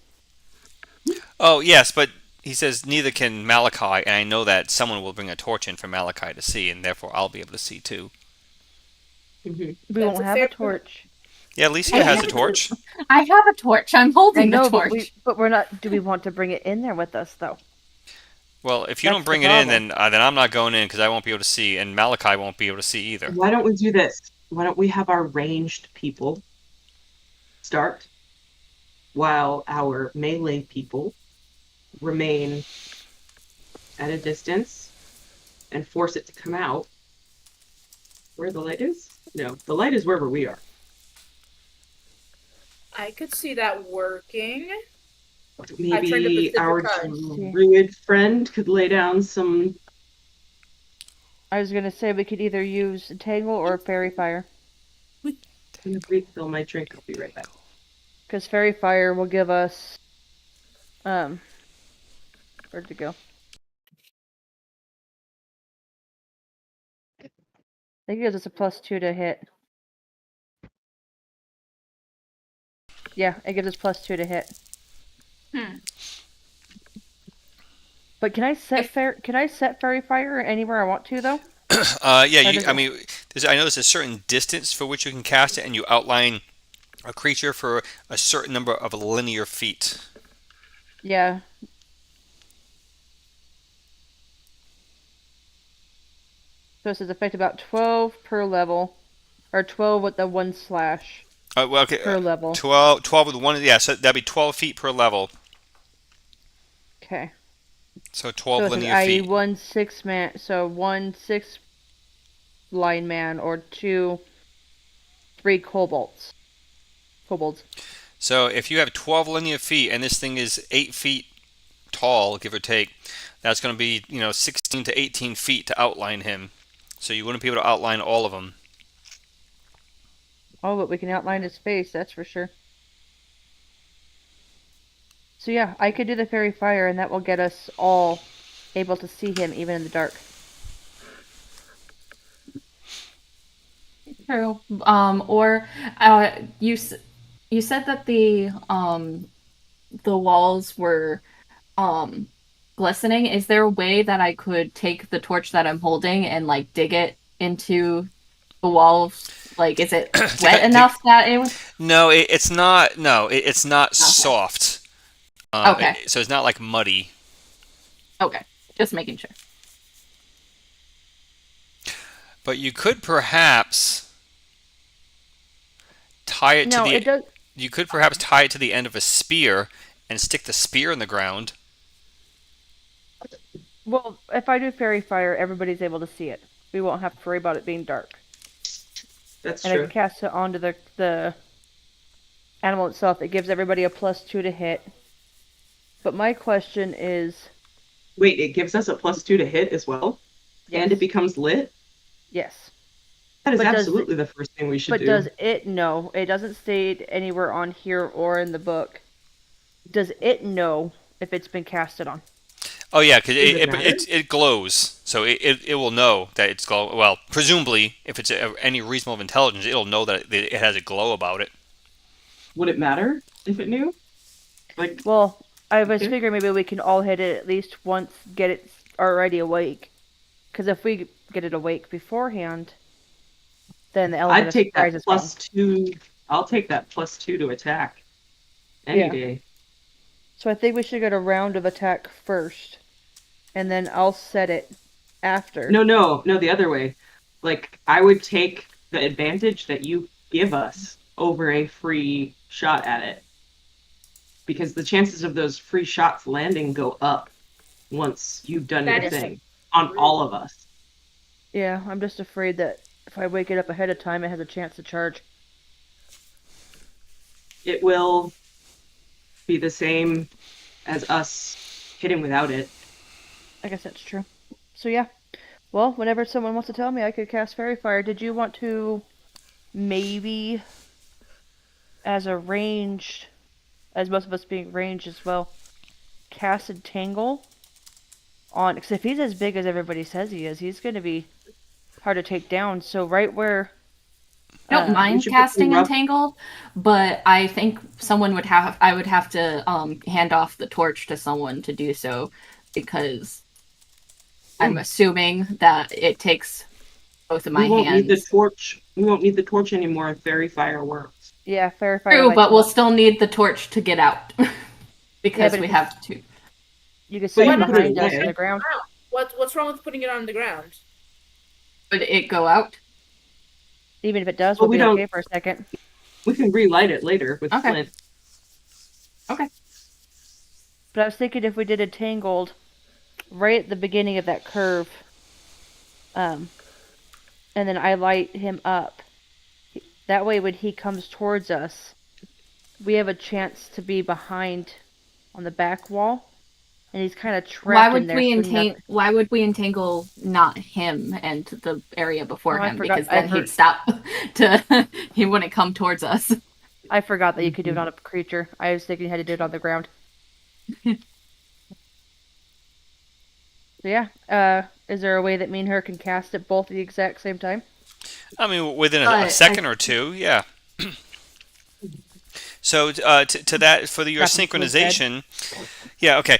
S5: Oh, yes, but he says neither can Malachi, and I know that someone will bring a torch in for Malachi to see, and therefore I'll be able to see too.
S4: We
S3: That's
S4: won't
S3: a
S4: have
S3: fair
S4: a torch.
S5: Yeah, Alicia has a torch.
S1: I have a torch. I'm holding
S4: I know,
S1: the torch.
S4: but we're not. Do we want to bring it in there with us though?
S5: Well, if you
S4: That's
S5: don't bring
S4: the
S5: it in,
S4: problem.
S5: then I'm not going in because I won't be able to see, and Malachi won't be able to see either.
S2: Why don't we do this? Why don't we have our ranged people start while our melee people remain at a distance and force it to come out where the light is? No, the light is wherever we are.
S3: I could see that working.
S2: Maybe our
S3: Pacifica.
S2: druid friend could lay down some.
S4: I was gonna say we could either use a tangle or a fairy fire,
S2: I'm gonna refill my drink. I'll be right back.
S4: because fairy fire will give us where'd it go? I think it gives us a +2 to hit. Yeah, it gives us +2 to hit. But can I set fairy fire anywhere I want to though?
S5: Yeah,
S4: Or does
S5: I
S4: it-
S5: mean, I know there's a certain distance for which you can cast it, and you outline a creature for a certain number of linear feet.
S4: Yeah. So it says effect about 12 per level, or 12 with the 1 slash
S5: Well, okay,
S4: per level.
S5: 12 with one. Yeah, so that'd be 12 feet per level.
S4: Okay.
S5: So 12
S4: So it says,
S5: linear
S4: i.e.
S5: feet.
S4: 1 6-man, so 1 6 line man, or 2 3 kobolds.
S5: So if you have 12 linear feet and this thing is 8 feet tall, give or take, that's going to be 16 to 18 feet to outline him. So you wouldn't be able to outline all of them.
S4: Oh, but we can outline his face, that's for sure. So yeah, I could do the fairy fire, and that will get us all able to see him even in the dark.
S1: True. Or you said that the walls were glistening. Is there a way that I could take the torch that I'm holding and dig it into the walls? Is it wet enough that it was?
S5: No, it's not. No, it's not
S1: Okay.
S5: soft.
S1: Okay.
S5: So it's not muddy.
S1: Okay. Just making sure.
S5: But you could perhaps tie it
S4: No,
S5: to the.
S4: it does.
S5: You could perhaps tie it to the end of a spear and stick the spear in the ground.
S4: Well, if I do fairy fire, everybody's able to see it. we won't have to worry about it being dark.
S2: That's
S4: And I can
S2: true.
S4: cast it onto the animal itself. It gives everybody a +2 to hit. But my question is,
S2: Wait, it gives us a +2 to hit as well, and it
S4: yes,
S2: becomes lit.
S4: yes.
S2: That is
S4: But
S2: absolutely the first thing we should
S4: does
S2: do.
S4: it know? It doesn't state anywhere on here or in the book. Does it know if it's been casted on?
S5: Oh yeah, because
S2: Does it matter?
S5: it glows, so it will know that it's glow. Well, presumably, if it's any reasonable intelligence, it'll know that it has a glow about it.
S2: Would it matter if it knew? Like,
S4: Well, I was
S2: okay.
S4: figuring maybe we can all hit it at least once, get it already awake. Because if we get it awake beforehand, then the element
S2: I'd
S4: of
S2: take that
S4: surprise is gone.
S2: +2. I'll take that +2 to attack any
S4: Yeah.
S2: day.
S4: So I think we should get a round of attack first, and then I'll set it after.
S2: No, the other way. Like, I would take the advantage that you give us over a free shot at it. Because the chances of those free shots landing go up once you've done
S3: That
S2: your
S3: is
S2: thing on
S3: true.
S2: all of us.
S4: Yeah, I'm just afraid that if I wake it up ahead of time, it has a chance to charge.
S2: It will be the same as us hitting without it.
S4: I guess that's true. So yeah. Well, whenever someone wants to tell me I could cast Fairy Fire, did you want to maybe, as a ranged, as most of us being ranged as well, cast Entangle on? Because if he's as big as everybody says he is, he's going to be hard to take down. So right where,
S1: I don't
S2: We
S1: mind
S2: should put some
S1: casting
S2: rough.
S1: Entangle, but I think I would have to hand off the torch to someone to do so because I'm assuming that it takes both of my
S2: We won't need the
S1: hands.
S2: torch. We won't need the torch anymore if Fairy Fire works.
S4: yeah, Fairy Fire
S1: True,
S4: lights
S1: but
S4: them
S1: we'll
S4: up.
S1: still need the torch to get out because
S4: but
S1: we
S4: if
S1: have to.
S4: You can
S2: But
S4: set
S2: you
S4: it
S2: can put it
S4: behind us on
S2: away.
S4: the ground.
S3: What's wrong with putting it on the ground?
S1: Would it go out?
S4: Even if it does,
S2: But
S4: we'll
S2: we
S4: be
S2: don't.
S4: okay for a second.
S2: We can relight it later with
S1: Okay.
S2: flint.
S1: Okay.
S4: But I was thinking if we did Entangled right at the beginning of that curve, and then I light him up. That way, when he comes towards us, we have a chance to be behind on the back wall, and he's kind of trapped in there.
S1: Why would we entangle not him and the area before
S4: Oh, I
S1: him?
S4: forgot-
S1: Because then he'd stop. He wouldn't come towards us.
S4: I forgot that you could do it on a creature. I was thinking you had to do it on the ground. So yeah, is there a way that me and her can cast it both at the exact same time?
S5: I mean, within a
S1: But
S5: second or two, yeah. So to that for your
S4: Grapple to his head.
S5: synchronization, yeah, okay.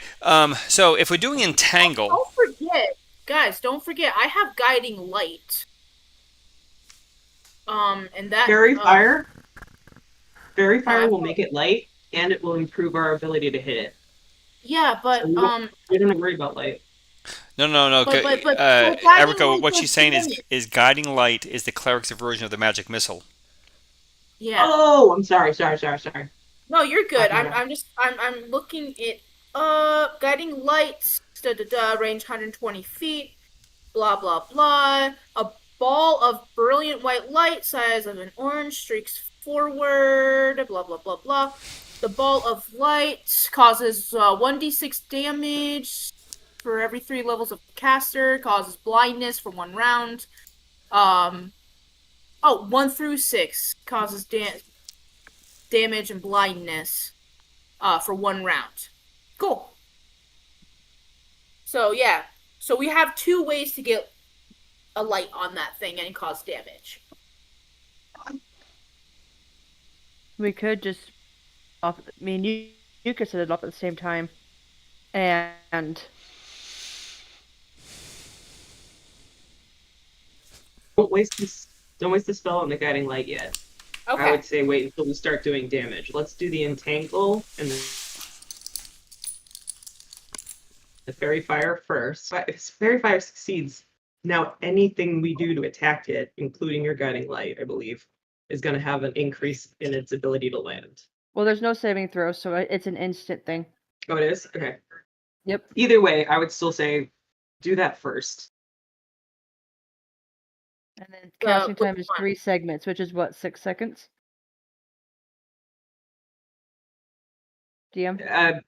S5: So if we're doing entangle,
S3: Don't forget, guys. Don't forget, I have guiding light. And that
S2: Fairy Fire. Fairy Fire
S3: I-
S2: will make it light, and it will improve our ability to hit it.
S3: Yeah, but
S2: So we don't have to worry about light.
S5: no.
S3: But guiding
S5: Erica,
S3: light
S5: what
S3: does
S5: she's saying
S3: damage.
S5: is guiding light is the cleric's version of the magic missile.
S3: Yeah.
S2: Oh, I'm sorry.
S3: No, you're good.
S2: Okay.
S3: I'm looking at guiding lights. Range 120 feet. Blah blah blah. A ball of brilliant white light, size of an orange, streaks forward. Blah blah blah blah. The ball of light causes 1d6 damage for every 3 levels of caster. Causes blindness for 1 round. 1 through 6 causes damage and blindness for 1 round. Cool. So yeah, so we have 2 ways to get a light on that thing and cause damage.
S4: We could just you could set it up at the same time, and
S2: Don't waste the spell on the guiding light yet.
S3: Okay.
S2: I would say wait until we start doing damage. Let's do the entangle and the Fairy Fire first. If Fairy Fire succeeds, now anything we do to attack it, including your guiding light, I believe, is going to have an increase in its ability to land.
S4: well, there's no saving throw, so it's an instant thing.
S2: Oh, it is? Okay.
S4: Yep.
S2: Either way, I would still say do that first.
S4: And then casting
S3: which
S4: time is
S3: one?
S4: 3 segments, which is what, 6 seconds? DM?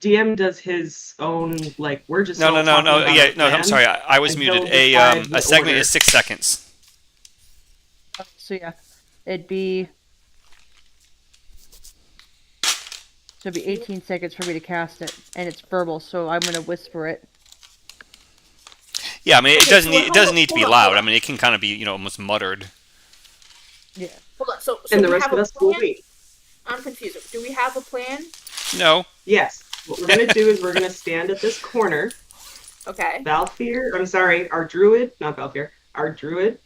S2: DM does his own, like, we're just
S5: No,
S2: all
S5: no, no,
S2: talking
S5: no.
S2: about
S5: Yeah,
S2: our
S5: no. I'm
S2: plan,
S5: sorry. I was
S2: and
S5: muted.
S2: he'll decide
S5: A
S2: what
S5: segment
S2: order.
S5: is 6 seconds.
S4: So yeah, it'd be 18 seconds for me to cast it, and it's verbal, so I'm gonna whisper it.
S5: Yeah, I mean,
S3: Okay,
S5: it doesn't need to be loud. I mean, it can kind of be, almost muttered.
S4: Yeah.
S3: Hold on. So
S2: And the
S3: we
S2: rest
S3: have
S2: of
S3: a
S2: us will
S3: plan?
S2: wait.
S3: I'm confused. Do we have a plan?
S5: No.
S2: Yes. What we're gonna do is we're gonna stand at this corner.
S3: Okay.
S2: Balfir, I'm sorry, our druid, not Balfir, our druid,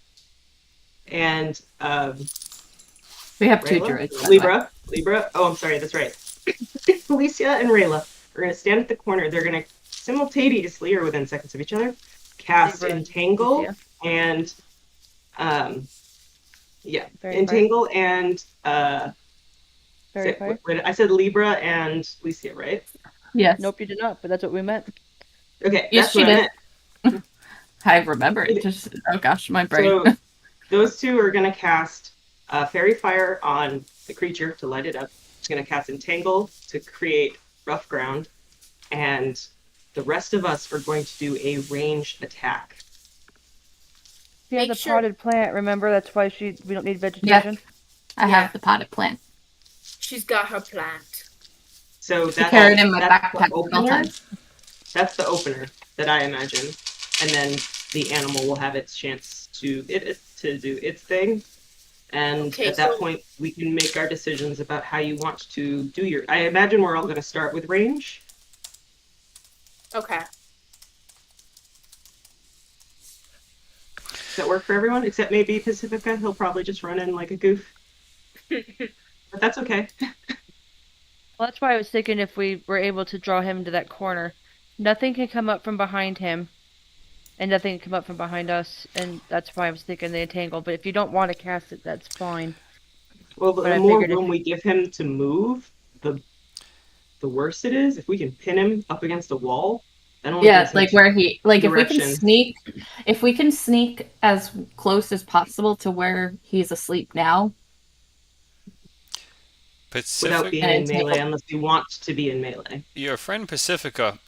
S2: and
S1: We have 2
S2: Rayla?
S1: druids, by the way.
S2: Libra. Oh, I'm sorry, that's right. Felicia and Rayla are gonna stand at the corner. They're gonna simultaneously, or within seconds of each other, cast
S4: Libra and
S2: Entangle
S4: Lucia.
S2: and
S4: Fairy
S2: Entangle and
S4: Fairy fire?
S2: I said Libra and Felicia, right?
S1: Yes.
S4: Nope, you did not, but that's what we meant.
S2: Okay,
S1: Yes,
S2: that's
S1: she
S2: what I
S1: did.
S2: meant.
S1: I remember it. Just oh gosh, my brain.
S2: So those two are going to cast Fairy Fire on the creature to light it up. It's going to cast Entangle to create rough ground. And the rest of us are going to do a ranged attack.
S4: She has
S3: Make
S4: a
S3: sure-
S4: potted plant, remember? That's why we don't need vegetation.
S1: I
S3: Yeah.
S1: have the potted plant.
S3: She's got her plant.
S2: So
S1: I carry it in my
S2: that's
S1: backpack
S2: the
S1: at all
S2: opener.
S1: times.
S2: That's the opener that I imagine. And then the animal will have its chance to do its thing. And
S3: Okay,
S2: at that
S3: so-
S2: point, we can make our decisions about how you want to do your. I imagine we're all going to start with range.
S3: Okay.
S2: Does that work for everyone? Except maybe Pacifica. He'll probably just run in like a goof. But that's okay.
S4: Well, that's why I was thinking if we were able to draw him to that corner, nothing can come up from behind him, and nothing can come up from behind us, and that's why I was thinking the entangle. But if you don't want to cast it, that's fine.
S2: Well, but
S4: But
S2: the
S4: I
S2: more
S4: figured if-
S2: room we give him to move, the worse it is. If we can pin him up against a wall, that only
S1: Yeah,
S2: gives
S1: like
S2: us
S1: where he like
S2: direction.
S1: if we can sneak as close as possible to where he's asleep now.
S2: without being in
S1: And
S2: melee,
S1: entangle.
S2: unless you want to be in melee.
S5: Your friend Pacifica,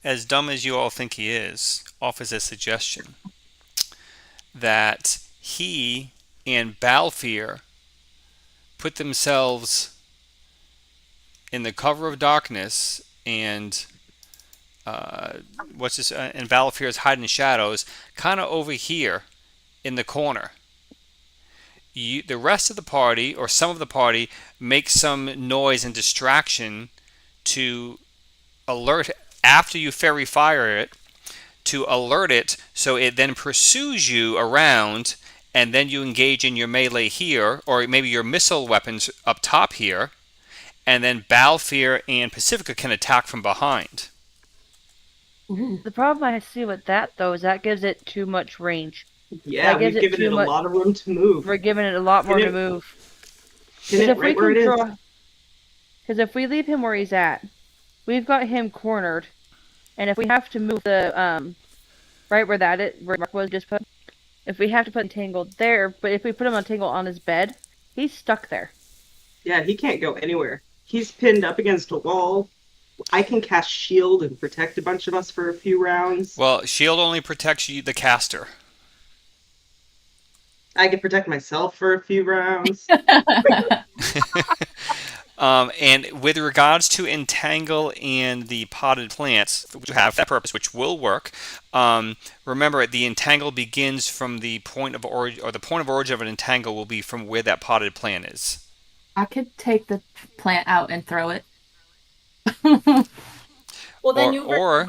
S5: as dumb as you all think he is, offers a suggestion that he and Balfir put themselves in the cover of darkness and and Balfir is hiding in shadows, kind of over here in the corner. The rest of the party, or some of the party, make some noise and distraction to alert after you fairy fire it, to alert it so it then pursues you around, and then you engage in your melee here, or maybe your missile weapons up top here, and then Balfir and Pacifica can attack from behind.
S4: The problem I see with that, though, is that gives it too much range.
S2: Yeah,
S4: That gives
S2: we've
S4: it
S2: given
S4: too
S2: it a
S4: much-
S2: lot of room to move.
S4: We're giving it a lot more
S2: Pin
S4: to
S2: it-
S4: move.
S2: Pin it right where it is.
S4: Because if we leave him where he's at, we've got him cornered, and if we have to move the right where where Mark was just put, if we have to put entangled there, but if we put him entangled on his bed, he's stuck there.
S2: Yeah, he can't go anywhere. He's pinned up against a wall. I can cast shield and protect a bunch of us for a few rounds.
S5: Well, shield only protects you, the caster.
S2: I can protect myself for a few rounds.
S5: And with regards to entangle and the potted plants, which have that purpose, which will work. Remember, the entangle begins from the point of origin, or the point of origin of an entangle will be from where that potted plant is.
S1: I could take the plant out and throw it.
S3: Well, then you
S5: Or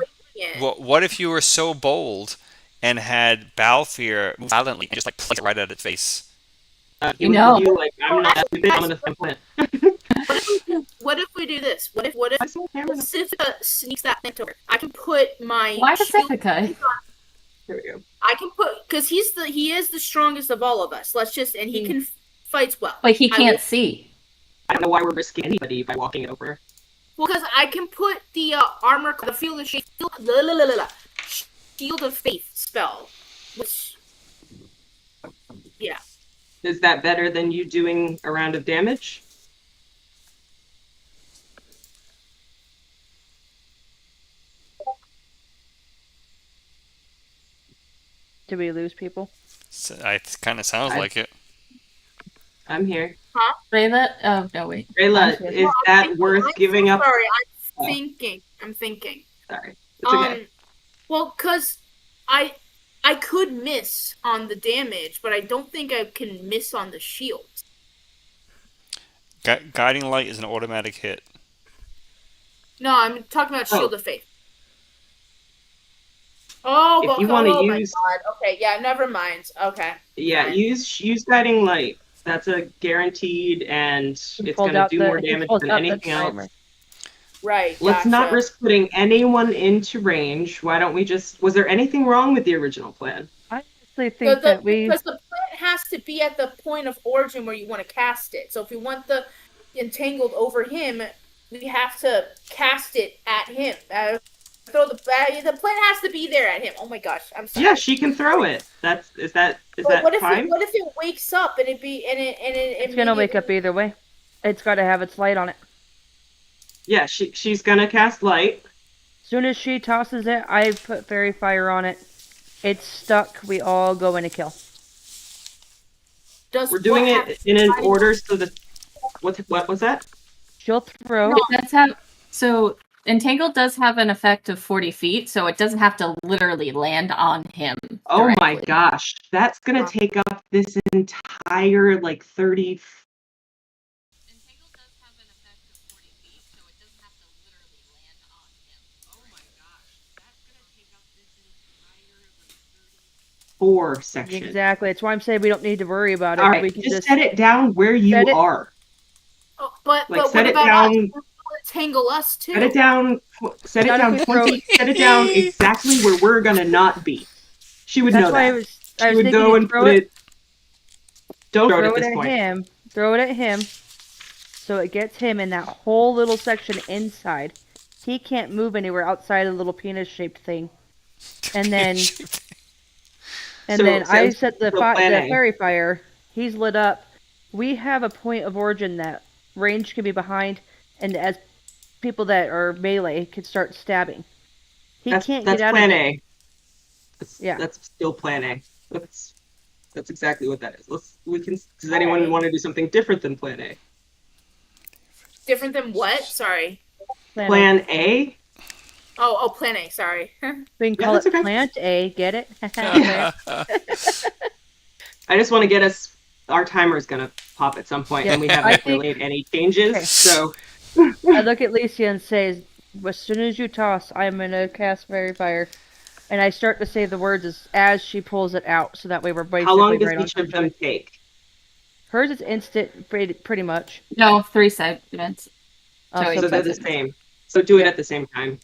S5: what if you were so bold and had Balfir move violently and just like place it right at its face?
S1: You know.
S2: Like, I'm not that stupid, I'm gonna plant.
S3: What if we do this? What if
S2: I saw Cameron.
S3: Pacifica sneaks that plant over? I can put my
S1: Why
S3: shield-
S1: Pacifica?
S2: There we go.
S3: I can put because he is the strongest of all of us. And he can fights well.
S1: Like he
S3: I
S1: can't
S3: will-
S1: see.
S2: I don't know why we're risking anybody by walking it over.
S3: Well, because I can put the armor, the shield of faith spell Which, yeah.
S2: Is that better than you doing a round of damage?
S4: Do we lose people?
S5: So, it kind of sounds like it.
S2: I'm here.
S1: Rayla? Oh, no, wait.
S2: Rayla,
S1: I'm
S2: is that worth giving up?
S3: Sorry,
S2: Oh.
S3: I'm thinking.
S2: Sorry. It's okay.
S3: Well, cause I could miss on the damage, but I don't think I can miss on the shield.
S5: Guiding light is an automatic hit.
S3: No, I'm talking about
S2: Oh.
S3: shield of faith. Oh,
S2: If you want to
S3: my
S2: use,
S3: god. Okay, yeah, never mind. Okay.
S2: yeah,
S3: fine.
S2: use guiding light. That's a guaranteed, and it's
S4: pulled
S2: gonna
S4: out
S2: do
S4: the-
S2: more
S4: he
S2: damage
S4: pulled
S2: than
S4: out the
S2: anything
S4: timer.
S2: else.
S3: Right.
S2: Let's not
S3: gotcha.
S2: risk putting anyone into range. Why don't we just? Was there anything wrong with the original plan?
S4: I honestly think that we.
S3: Because the plant has to be at the point of origin where you want to cast it. So if we want the entangled over him, we have to cast it at him. The plant has to be there at him. Oh my gosh, I'm sorry.
S2: Yeah, she can throw it. Is that
S3: But what if
S2: fine?
S3: what if it wakes up and
S4: It's gonna wake up either way. It's got to have its light on it.
S2: Yeah, she's gonna cast light.
S4: As soon as she tosses it, I put fairy fire on it. It's stuck. We all go in a kill.
S2: We're doing it in an order so that what was that?
S4: She'll throw.
S1: It does have, so Entangled does have an effect of 40 feet, so it doesn't have to literally land on him.
S2: Oh my
S1: directly.
S2: gosh, that's gonna take up this entire like 30.
S1: Entangled does have an effect of 40 feet, so it doesn't have to literally land on him.
S2: Oh my gosh, that's gonna take up this entire like 34 section.
S4: Exactly. That's why I'm saying we don't need to worry about it.
S2: All right,
S4: We can
S2: just set it down where you
S4: set it-
S2: are.
S3: Oh, but
S2: Like,
S3: but
S2: set
S3: what
S2: it
S3: about
S2: down-
S3: us? Entangle us too.
S2: Set it down. Set it
S4: Not if
S2: down
S4: we throw
S2: 20. Set it down exactly where we're gonna not be. She would
S4: That's
S2: know
S4: why
S2: that.
S4: I was
S2: She would
S4: thinking
S2: go
S4: to
S2: and
S4: throw
S2: put
S4: it.
S2: it. Don't throw it
S4: Throw
S2: at
S4: it
S2: this
S4: at
S2: point.
S4: him. Throw it at him. So it gets him in that whole little section inside. He can't move anywhere outside of the little penis-shaped thing. And then,
S2: So-
S4: I set the
S2: so plan A.
S4: fairy fire. He's lit up. We have a point of origin that range can be behind, and as people that are melee can start stabbing. He
S2: That's
S4: can't get out
S2: plan
S4: of it.
S2: A.
S4: Yeah.
S2: That's still plan A. That's exactly what that is. Does anyone want to do something different than plan A?
S3: Different than what? Sorry.
S2: Plan A?
S3: Oh, plan A. Sorry.
S4: We can call
S2: that's
S4: it
S2: okay.
S4: plant A. Get it?
S2: I just want to get us. Our timer's gonna pop at some point,
S4: Yeah,
S2: and we
S4: I
S2: haven't
S4: think-
S2: really made any changes.
S4: Okay.
S2: So
S4: I look at Licia and say, as soon as you toss, I'm going to cast Fairy Fire. And I start to say the words as she pulls it out, so that way we're basically
S2: how long does
S4: right on
S2: each of them take?
S4: Hers is instant, pretty much.
S1: No, 3 segments.
S4: Oh,
S1: So
S2: So
S1: it
S2: they're the
S1: doesn't-
S2: same. So do it at the same time.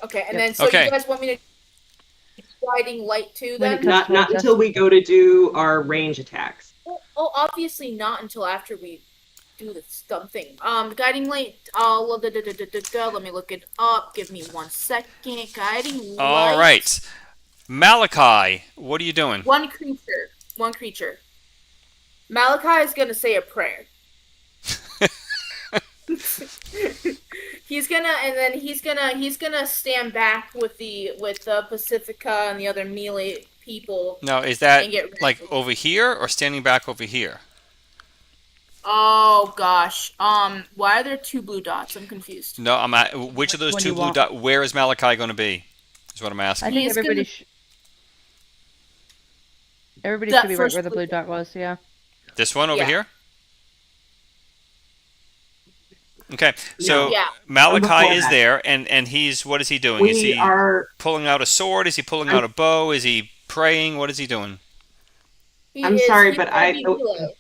S3: Okay, and
S4: Yep.
S3: then so
S5: Okay.
S3: you guys want me to guiding light too
S4: When it
S3: then?
S4: comes-
S2: Not until we go to do our range attacks.
S3: Oh, obviously not until after we do this dumb thing. Guiding light. Let me look it up. Give me 1 second. Guiding light.
S5: All right. Malachi, what are you doing?
S3: One creature. Malachi is gonna say a prayer. He's gonna stand back with the Pacifica and the other melee people.
S5: Now, is that
S3: And get ready.
S5: like over here or standing back over here?
S3: Oh gosh. Why are there 2 blue dots? I'm confused.
S5: No, I'm at which of those
S4: one
S5: two
S4: you
S5: blue
S4: want?
S5: dots? Where is Malachi going to be? Is what I'm
S4: I
S5: asking.
S4: think
S3: He's
S4: everybody
S3: gonna-
S4: everybody
S3: That
S4: should be right
S3: first
S4: where the
S3: blue
S4: blue dot was, yeah.
S5: This one over
S3: Yeah.
S5: here. Okay, so
S3: Yeah.
S5: Malachi
S2: Before
S5: is
S2: that.
S5: there, and he's what is he doing? Is
S2: We
S5: he
S2: are.
S5: pulling out a sword? Is he pulling out a bow? Is he praying? What is he doing?
S2: I'm sorry, but
S3: gonna be melee.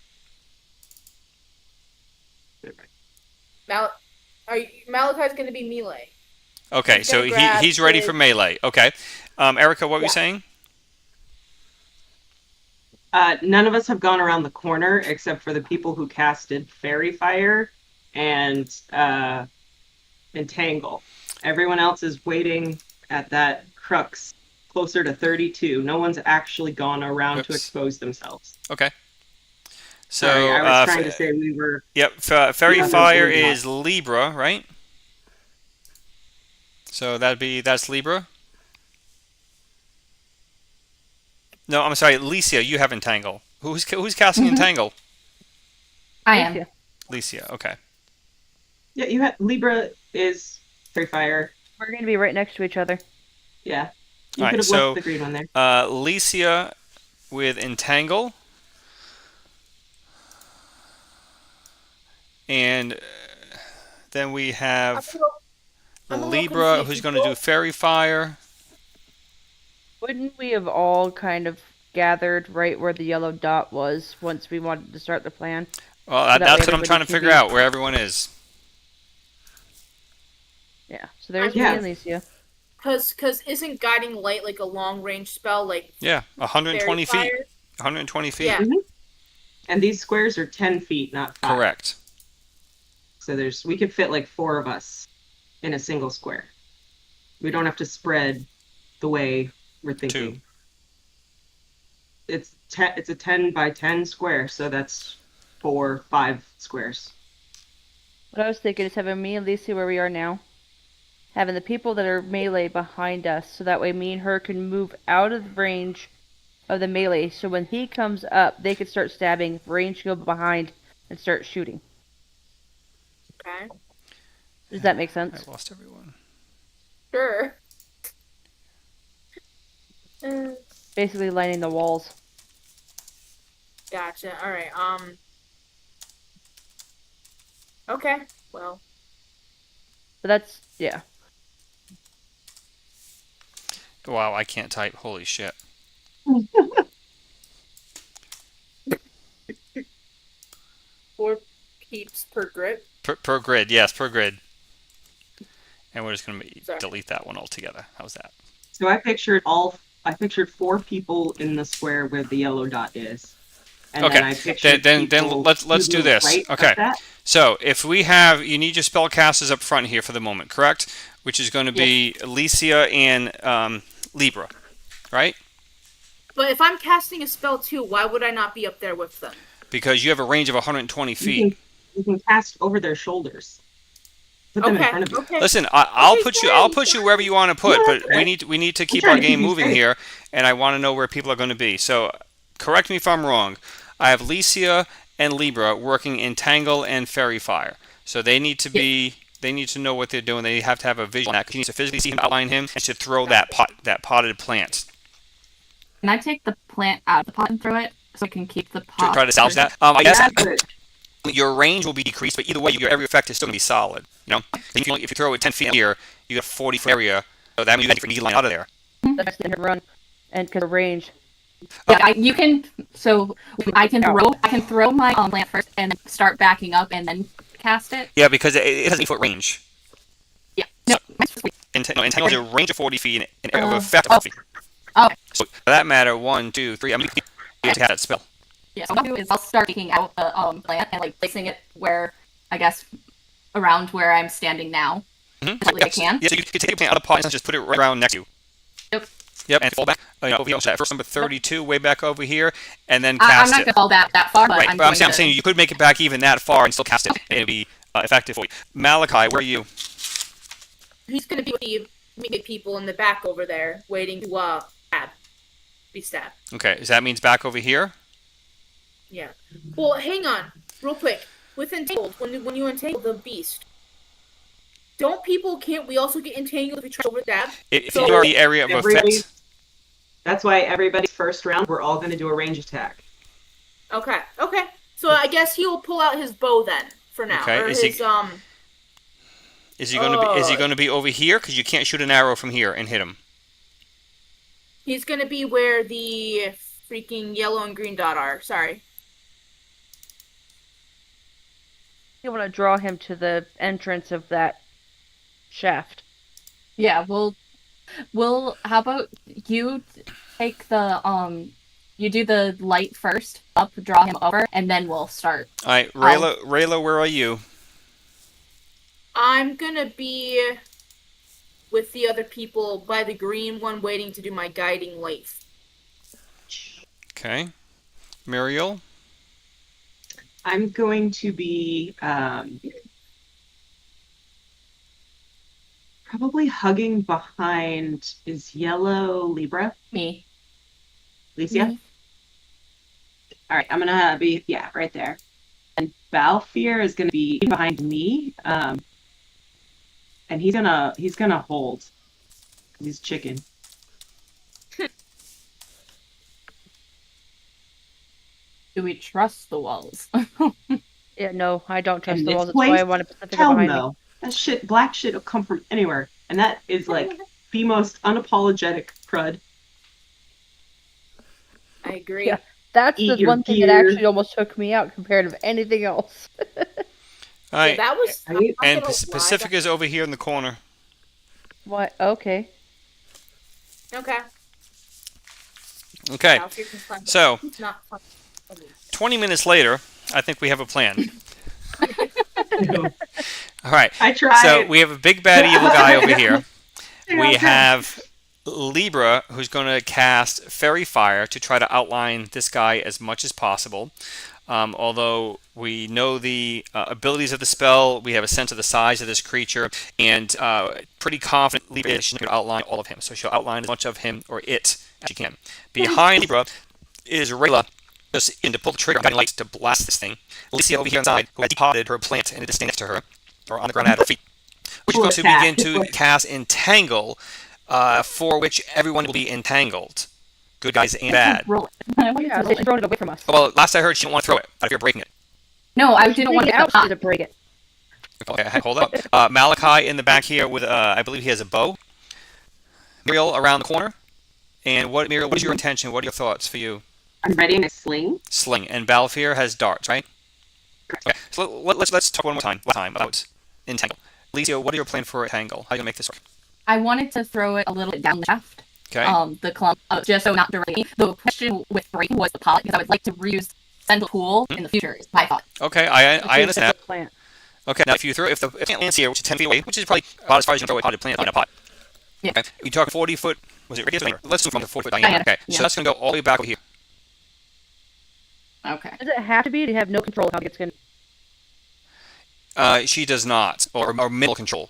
S3: Malachi's gonna be melee.
S5: Okay,
S3: He's
S5: so
S3: gonna grab
S5: he's ready
S3: his-
S5: for melee. Okay, Erica, what were you
S3: Yeah.
S5: saying?
S2: None of us have gone around the corner except for the people who casted Fairy Fire and Entangle. Everyone else is waiting at that crux closer to 32. No one's actually gone around to
S5: Oops.
S2: expose themselves.
S5: Okay. So
S2: Sorry, I was trying to say we were.
S5: Yep. Fairy
S2: the other
S5: fire
S2: border
S5: is Libra, right? So that's Libra. No, I'm sorry, Licia. You have entangle. Who's casting entangle?
S1: I am.
S4: Yeah.
S5: Licia. Okay.
S2: Yeah, you have Libra is fairy fire.
S4: We're going to be right next to each other.
S2: Yeah, you
S5: All
S2: could
S5: right,
S2: have
S5: so
S2: left the green one there.
S5: Licia with entangle, and then we have
S3: I'm a little
S5: Libra,
S3: confused.
S5: who's going to do fairy fire.
S4: Wouldn't we have all kind of gathered right where the yellow dot was once we wanted to start the plan?
S5: Well,
S4: that
S5: that's
S4: way
S5: what I'm trying to
S4: everybody can
S5: figure
S4: be-
S5: out, where everyone is.
S4: Yeah. So there's
S2: Yeah.
S4: me and Alicia.
S3: Cause isn't guiding light like a long range spell like
S5: Yeah, 120
S3: fairy
S5: feet.
S3: fire?
S5: 120 feet.
S3: Yeah.
S2: And these squares are 10 feet, not 5.
S5: Correct.
S2: So we could fit like 4 of us in a single square. We don't have to spread the way we're thinking. It's a 10 by 10 square, so that's 5 squares.
S4: What I was thinking is having me and Alicia where we are now. Having the people that are melee behind us, so that way me and her can move out of the range of the melee. So when he comes up, they can start stabbing, range go behind, and start shooting.
S3: Okay.
S4: Does that make sense?
S5: I lost everyone.
S3: Sure.
S4: Basically lining the walls.
S3: Gotcha. All right. Okay. Well.
S4: But that's, yeah.
S5: Wow, I can't type. Holy shit.
S3: Four peeps per grip.
S5: Per grid, yes, per grid. And we're just going to
S3: Sorry.
S5: delete that one altogether. How's that?
S2: So I pictured 4 people in the square where the yellow dot is. And
S5: Okay.
S2: then I pictured
S5: Then
S2: people
S5: let's
S2: to
S5: do
S2: the
S5: this.
S2: right of
S5: Okay.
S2: that.
S5: So if we have, you need your spellcasters up front here for the moment, correct? Which is going to be Alicia and Libra, right?
S3: But if I'm casting a spell too, why would I not be up there with them?
S5: Because you have a range of 120
S2: You
S5: feet.
S2: can cast over their shoulders. Put them in front of you.
S3: Okay.
S5: Listen, I'll
S3: Okay,
S5: put you wherever you want to put,
S2: No,
S5: but
S2: that's right.
S5: we need to keep
S2: trying
S5: our
S2: to
S5: game
S2: keep you
S5: moving
S2: straight.
S5: here, and I want to know where people are going to be. So, correct me if I'm wrong. I have Licia and Libra working entangle and fairy fire. So they need to be they need to know what they're doing. They have to have a vision on that. 'Cause he needs to physically see him, outline him, and should throw that potted plant.
S1: Can I take the plant out of the pot and throw it so I can keep the
S5: To
S1: pot?
S5: try to salvage that. I guess
S2: Yeah, but
S5: your range will be decreased, but either way, your every effect is still going to be solid. You know, if you throw it 10 feet here, you got 40 foot area, so that means you got your line out of there.
S4: That's the run. And because of range.
S1: Yeah, you can. So I can throw my plant first and start backing up and then cast it.
S5: Yeah, because it has an 8-foot range.
S1: Yeah. No.
S5: Entangle has a range of 40 feet and an effect of 40 feet.
S1: Oh.
S5: So for that matter, 1, 2, 3. I'm going to have that spell.
S1: Yeah. So what I'll do is I'll start taking out the plant and like placing it where I guess around where I'm standing now. Hopefully I can.
S5: Yeah, so you can take a plant out of the pot and just put it right around next to you.
S1: Yep.
S5: Yep, and fall back. Over here, first number 32, way back over here, and then
S1: I'm
S5: cast
S1: not
S5: it.
S1: gonna fall that far, but
S5: Right,
S1: I'm
S5: but I'm
S1: going
S5: saying you could make it back even that far and still cast it, and it'd be effective for you. Malachi, where are you?
S3: He's gonna be with the people in the back over there, waiting to be stabbed.
S5: Okay, so that means back over here?
S3: Yeah. Well, hang on, real quick. With entangled, when you entangle the beast, can't we also get entangled if we try over stab?
S5: If
S3: So-
S5: you are the area of
S2: everybody-
S5: effect.
S2: that's why everybody's first round, we're all going to do a range attack.
S3: Okay. So I guess he will pull out his bow then for now.
S5: Okay,
S3: Or
S5: is
S3: his
S5: he Is he going to be over here? Because you can't shoot an arrow from here and hit him.
S3: He's gonna be where the freaking yellow and green dot are. Sorry.
S4: You want to draw him to the entrance of that shaft.
S1: Yeah, we'll how about you take the you do the light first, up, draw him over, and then we'll start.
S5: All right, Rayla, where are you?
S3: I'm gonna be with the other people by the green one, waiting to do my guiding light.
S5: Okay. Muriel?
S2: I'm going to be probably hugging behind is yellow Libra.
S1: Me.
S2: Alicia?
S1: Mhm.
S2: All right, I'm gonna be right there. And Balfear is gonna be behind me. And he's gonna hold. He's chicken.
S1: Do we trust the walls?
S4: Yeah, no, I don't trust
S2: And
S4: the
S2: this
S4: walls. That's why I
S2: place,
S4: want a Pacifica
S2: hell
S4: behind me.
S2: no. That shit, black shit will come from anywhere. And that is like the most unapologetic crud.
S3: I agree.
S4: Yeah. That's
S2: Eat
S4: the
S2: your
S4: one thing that
S2: gear.
S4: actually almost took me out compared to anything else.
S5: All
S3: Yeah,
S5: right.
S3: that was. I'm
S2: Right?
S3: not
S5: And
S3: gonna lie,
S5: Pacifica's over here in the corner.
S4: What? Okay.
S3: Okay.
S5: Okay.
S3: Now, if you're concerned,
S5: So,
S3: it's not fun.
S5: 20 minutes later, I think we have a plan. All right.
S2: I tried.
S5: So we have a big bad evil guy over here. We
S2: Okay.
S5: have Libra, who's going to cast Fairy Fire to try to outline this guy as much as possible. Although we know the abilities of the spell, we have a sense of the size of this creature, and pretty confident Libra is going to outline all of him. So she'll outline as much of him or it as she can. Behind Libra is Rayla, just in to pull the trigger on light to blast this thing. Alicia over here inside, who has depotted her plant and it is standing next to her, or on the ground at her feet. Which is going to begin to cast Entangle, for which everyone will be entangled. Good guys and bad.
S1: Roll it. I wanted
S4: Yeah,
S1: to
S4: so
S1: roll
S4: she's
S1: it.
S4: throwing it away from us.
S5: Well, last I heard, she didn't want to throw it, out of fear of breaking it.
S1: No, I didn't want to
S4: Take it
S1: get
S4: out
S1: the
S4: to break it.
S5: Okay, hold up. Malachi in the back here with, I believe he has a bow. Muriel around the corner. And Muriel, what is your intention? What are your thoughts for you?
S2: I'm ready to sling.
S5: Sling. And Balfear has darts, right? Okay, so let's talk one more time about Entangle. Alicia, what is your plan for Entangle? How are you going to make this work?
S1: I wanted to throw it a little bit down left.
S5: Okay.
S1: The clump, just so not directly. The question with breaking was the pot, because I would like to reuse Send Pool in the future, is my thought.
S5: Okay, I
S4: Okay,
S5: understand that.
S4: that's a plant.
S5: Okay, now if the plant lands here, which is 10 feet away, which is probably about as far as you can throw a potted plant in a pot.
S1: Yeah.
S5: Okay, you talk 40 foot, was it radius? Let's move from the 40 foot diameter.
S1: Diameter,
S5: Okay,
S1: yeah.
S5: so that's going to go all the way back over here.
S1: Okay.
S4: Does it have to be? Do you have no control of how it gets going?
S5: She does not, or middle control.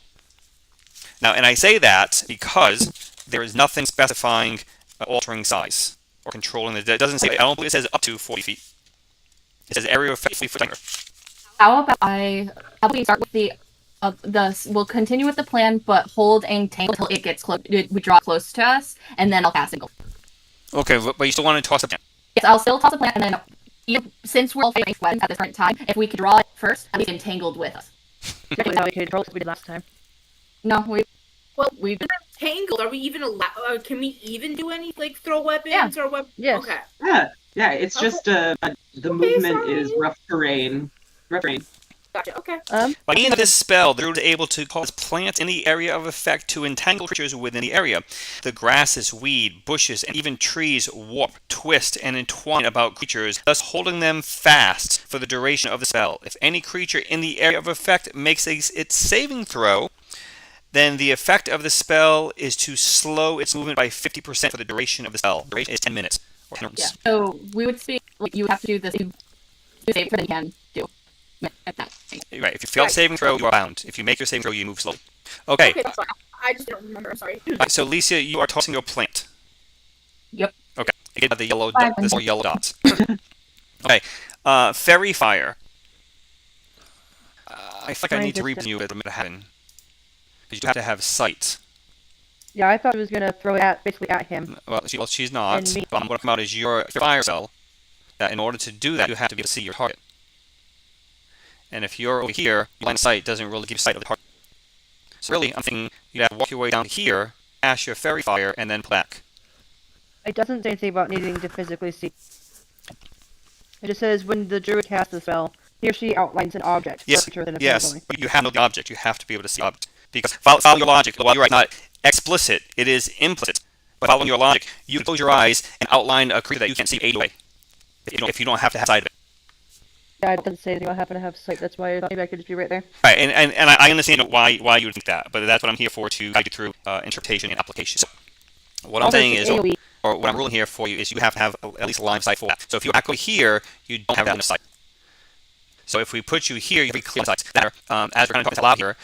S5: Now, and I say that because there is nothing specifying altering size or controlling it. It doesn't say, I don't believe it says up to 40 feet. It says area of 40 foot diameter.
S1: How about I probably start with we'll continue with the plan, but hold Entangle until it gets close. We draw close to us, and then I'll cast Entangle.
S5: Okay, but you still want to toss the plant.
S1: Yes, I'll still toss the plant, and then since we're all fighting weapons at this current time, if we could draw it first, at least entangled with us.
S4: Exactly how we control it we did last time.
S1: No, we've
S3: We're tangled. Are we even allowed? Can we even do any throw weapons
S1: Yeah.
S3: or weapons?
S4: Yes.
S3: Okay.
S2: Yeah. It's just the movement
S3: sorry.
S2: is rough terrain.
S3: Gotcha. Okay.
S5: By means of this spell, the druid is able to cause plants in the area of effect to entangle creatures within the area. The grasses, weed, bushes, and even trees warp, twist, and entwine about creatures, thus holding them fast for the duration of the spell. If any creature in the area of effect makes its saving throw, then the effect of the spell is to slow its movement by 50% for the duration of the spell. The duration is 10 minutes. Or 10 rounds.
S1: yeah. So we would speak. You have to do this. You save for than you can do.
S5: Right. If you fail saving throw, you are bound. If you make your saving throw, you move slowly. Okay.
S3: Okay, that's fine. I just don't remember. I'm sorry.
S5: So, Lisa, you are tossing your plant.
S1: Yep.
S5: Okay. You get the yellow,
S1: Five.
S5: the small yellow dots. Okay. Fairy Fire. I think I need to read you what to happen. Because you have to have sight.
S4: Yeah, I thought it was gonna throw it basically at him.
S5: Well, she's not.
S4: And me.
S5: But I'm going to come out as your fire spell. That in order to do that, you have to be able to see your target. And if you're over here, your line of sight doesn't really give you sight of the target. So really, I'm thinking you'd have to walk your way down here, cast your Fairy Fire, and then back.
S4: It doesn't say anything about needing to physically see. It just says when the druid casts the spell, he or she outlines an object.
S5: Yes,
S4: Than a
S5: yes,
S4: going.
S5: but you have no the object. You have to be able to see the object. Because follow your logic. While you're right, not explicit, it is implicit. But following your logic, you can close your eyes and outline a creature that you can't see 8 away. If you don't have to have sight of it.
S4: Yeah, it doesn't say anything. I happen to have sight. That's why I thought maybe I could just be right there.
S5: Right, and I understand why you would think that, but that's what I'm here for, to guide you through interpretation and application. So what I'm
S4: Also,
S5: saying
S4: it's
S5: is,
S4: AoE.
S5: or what I'm ruling here for you is, you have to have at least a line of sight for that. So if you're back over here, you don't have that line of sight. So if we put you here, you have to clear sight. That, as we're kind of talking about here,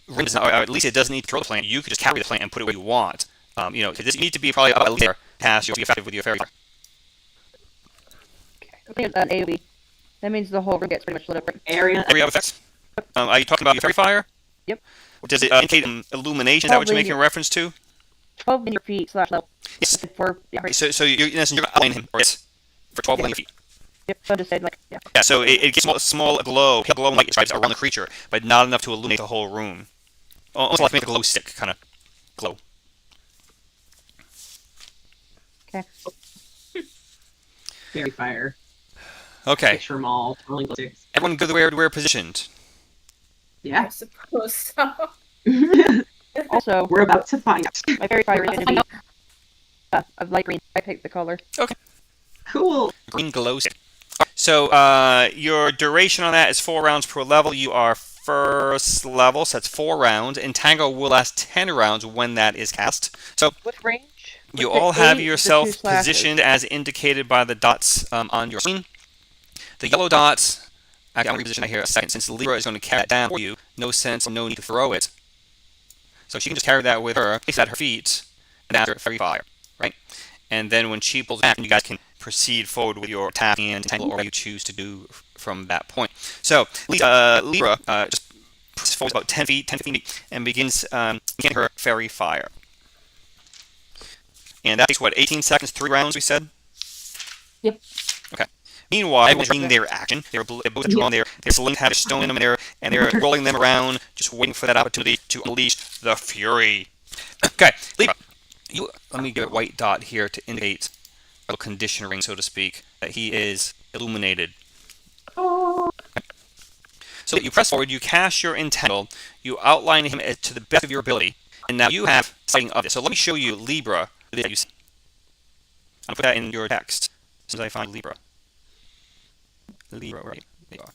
S5: or at least it doesn't need to throw the plant. You could just carry the plant and put it where you want. You need to be probably about at least there past you'll be effective with your fairy fire.
S4: I think it's an AoE. That means the whole room gets pretty much lit up. Right?
S2: Area.
S5: Area of effects. Are you talking about your fairy fire?
S4: Yep.
S5: Or does it indicate illumination? Is that what you're
S4: Probably
S5: making a reference to?
S4: 12 linear feet / level.
S5: Yes.
S4: Right.
S5: So you're, in essence, you're going to align him, or yes, for 12 linear feet.
S4: Yep. So I'm just saying, like, yeah.
S5: Yeah, so it gets a small glow, glowing light stripes around the creature, but not enough to illuminate the whole room. Almost like make a glow stick kind of glow.
S4: Okay.
S2: Fairy fire.
S5: Okay.
S2: Picture them all. Rolling sticks.
S5: Everyone good where we're positioned.
S3: I
S2: Yeah.
S3: suppose so.
S4: Also,
S2: We're about to find out.
S4: my fairy fire is going to be of light green. I picked the color.
S2: Cool.
S5: Green glow stick. So your duration on that is 4 rounds per level. You are first level, so that's 4 rounds. Entangle will last 10 rounds when that is cast. So
S4: With range?
S5: you
S4: With the
S5: all have
S4: 8, the
S5: yourself
S4: 2 slashes.
S5: positioned as indicated by the dots on your screen. The yellow dots, I'm going to reposition that here a second, since Lyra is going to carry that down for you. No sense or no need to throw it. So she can just carry that with her, place it at her feet, and after fairy fire, right? And then when she pulls back, you guys can proceed forward with your attack and entangle, or whatever you choose to do from that point. So Lyra just pushes forward about 10 feet, 15 feet, and begins getting her fairy fire. And that takes, what, 18 seconds, 3 rounds, we said?
S1: Yep.
S5: Okay. Meanwhile, everyone's reading their action. They're both on there. They're slowly have a stone in them, and they're rolling them around, just waiting for that opportunity to unleash the fury. Okay, Lyra, let me give a white dot here to indicate a little condition ring, so to speak, that he is illuminated.
S2: Oh.
S5: So you press forward, you cast your entangle, you outline him to the best of your ability, and now you have sighting of this. So let me show you Libra. You see. I'll put that in your text as soon as I find Libra. Libra, right? There you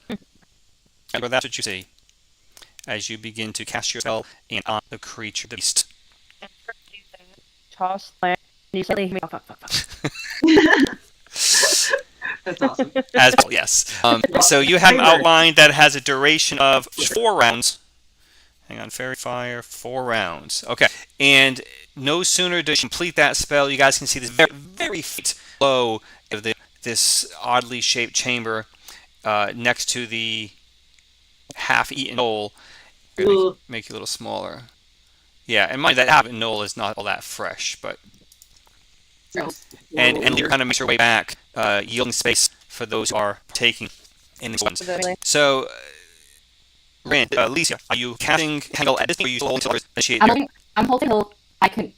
S5: are. And that's what you see as you begin to cast your spell and on the creature, the beast.
S4: Toss land. You suddenly hear me.
S2: That's awesome.
S5: As well, yes. So you have an outline that has a duration of 4 rounds. Hang on, fairy fire, 4 rounds. Okay, and no sooner does she complete that spell, you guys can see this very, very faint glow of this oddly shaped chamber next to the half-eaten knoll. Make you a little smaller. Yeah, and mind that half-eaten knoll is not all that fresh, but and Lyra kind of makes her way back, yielding space for those who are taking in these ones. So. Rand, Alicia, are you casting Tangle at this point, or are you still holding till others initiate?
S1: I'm holding till I can.